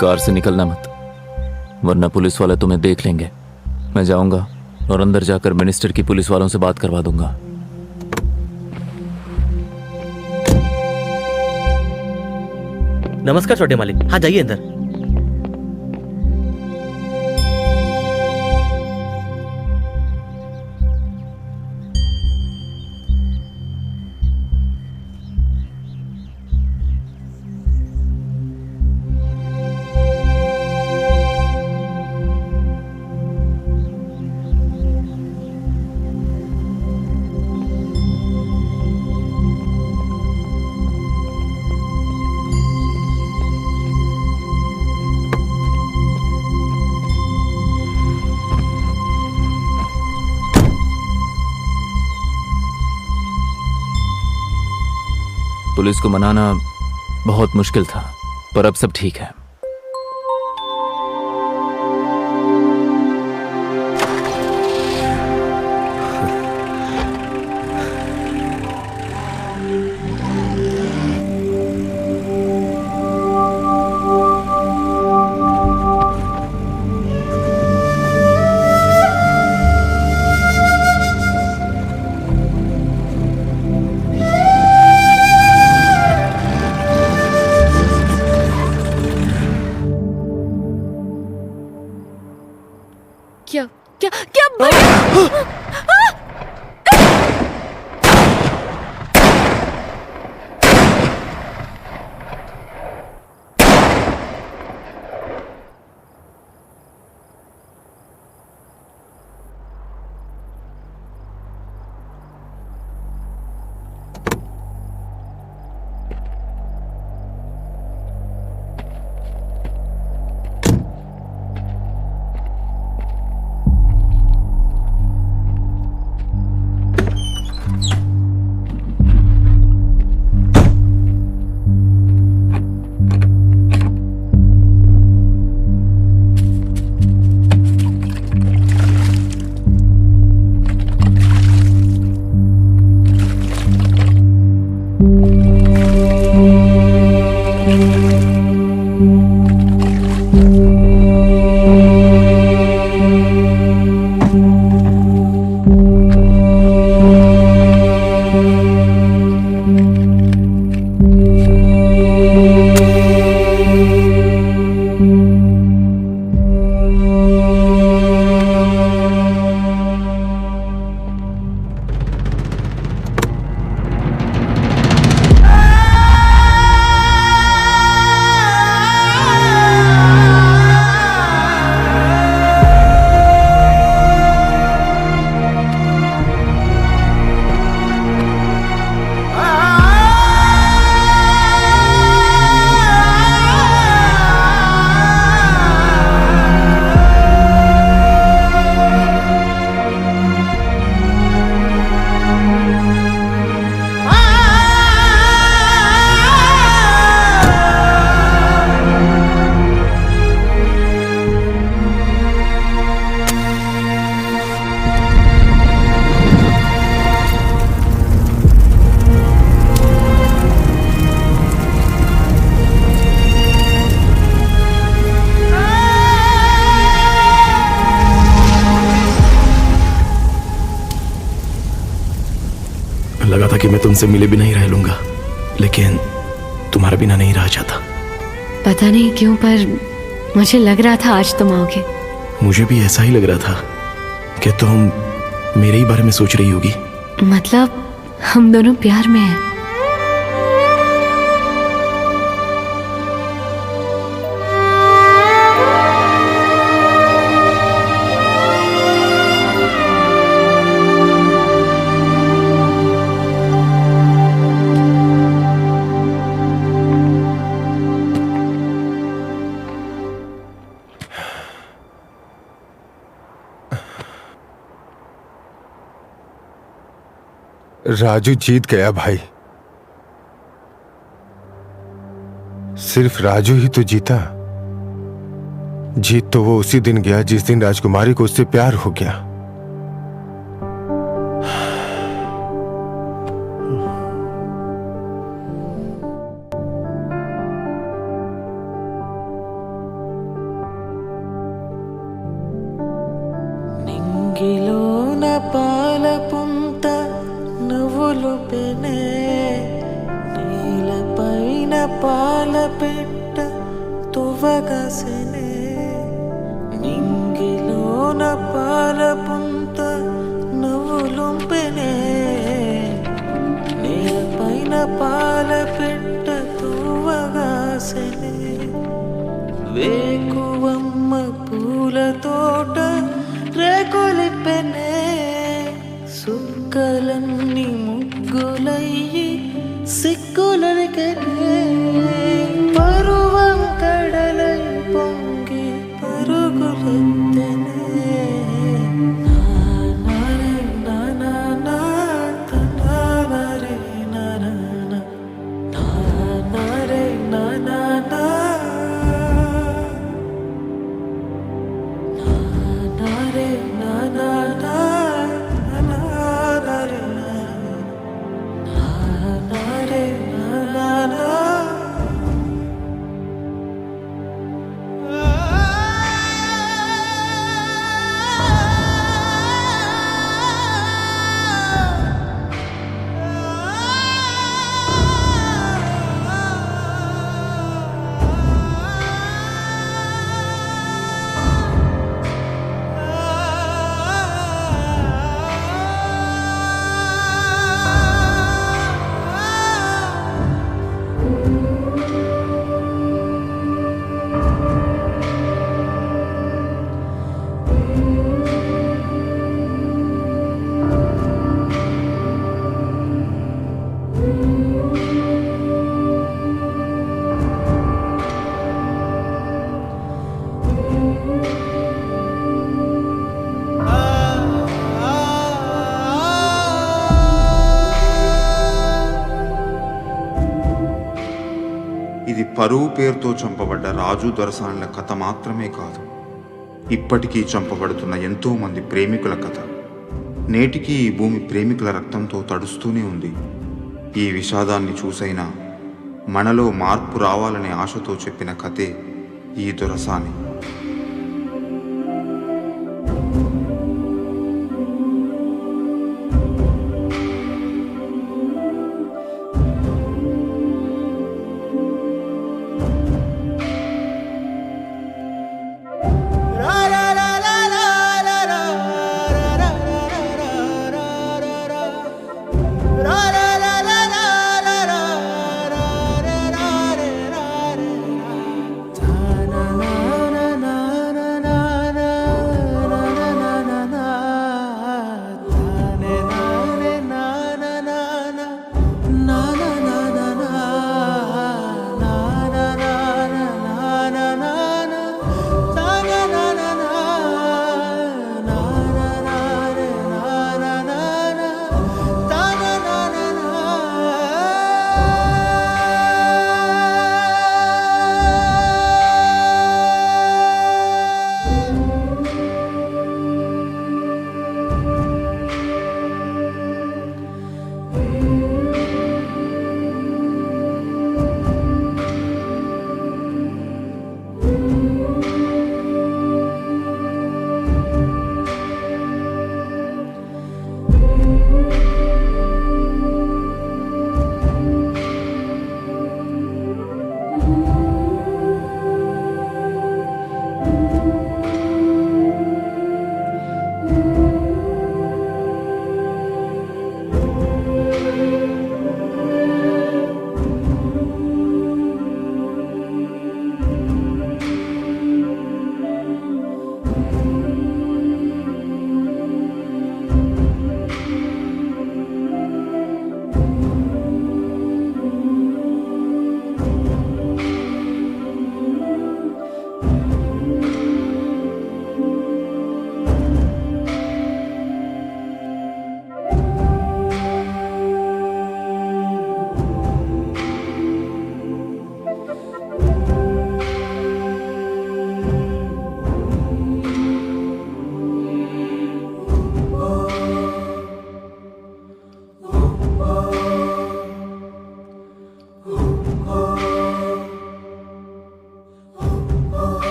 [SPEAKER 13] कार से निकलना मत, वरना पुलिस वाले तुम्हें देख लेंगे। मैं जाऊंगा और अंदर जाकर मिनिस्टर की पुलिस वालों से बात करवा दूंगा।
[SPEAKER 14] नमस्कार छोटे मालिक। हाँ जाइए अंदर।
[SPEAKER 13] पुलिस को मनाना बहुत मुश्किल था, पर अब सब ठीक है।
[SPEAKER 11] लगा था कि मैं तुमसे मिले बिना ही रह लूंगा, लेकिन तुम्हारा बिना नहीं रह जाता।
[SPEAKER 22] पता नहीं क्यों, पर मुझे लग रहा था आज तुम आओगे।
[SPEAKER 11] मुझे भी ऐसा ही लग रहा था कि तुम मेरे ही बारे में सोच रही होगी।
[SPEAKER 22] मतलब हम दोनों प्यार में हैं।
[SPEAKER 3] राजू जीत गया भाई। सिर्फ राजू ही तो जीता। जीत तो वो उसी दिन गया जिस दिन राजकुमारी को उससे प्यार हो गया।
[SPEAKER 7] నింగిలోన పాల పుంత నవ్వులు పెనే నీలపైన పాల పెట్ట తువ్వగసెనే నింగిలోన పాల పుంత నవ్వులు పెనే నీలపైన పాల పెట్ట తువ్వగసెనే వేకువమ్మ పూల తోట రేకులిపెనే సుక్కలన్నీ ముగ్గులయ్యి సిగ్గులరికెనే పరువం కడలై పొంగి పరుగులెత్తెనే నానరే నానా తనానరే నానా నానరే నానా నానరే నానా నానరే నానరే నానా
[SPEAKER 5] ఇది పరువు పేరుతో చంపబడ్డ రాజు దొరసానుల కథ మాత్రమే కాదు, ఇప్పటికీ చంపబడుతున్న ఎంతో మంది ప్రేమికుల కథ. నేటికి ఈ భూమి ప్రేమికుల రక్తంతో తడుస్తూనే ఉంది. ఈ విషాదాన్ని చూసైనా మనలో మార్పు రావాలనే ఆశతో చెప్పిన కథే ఈ దొరసాని.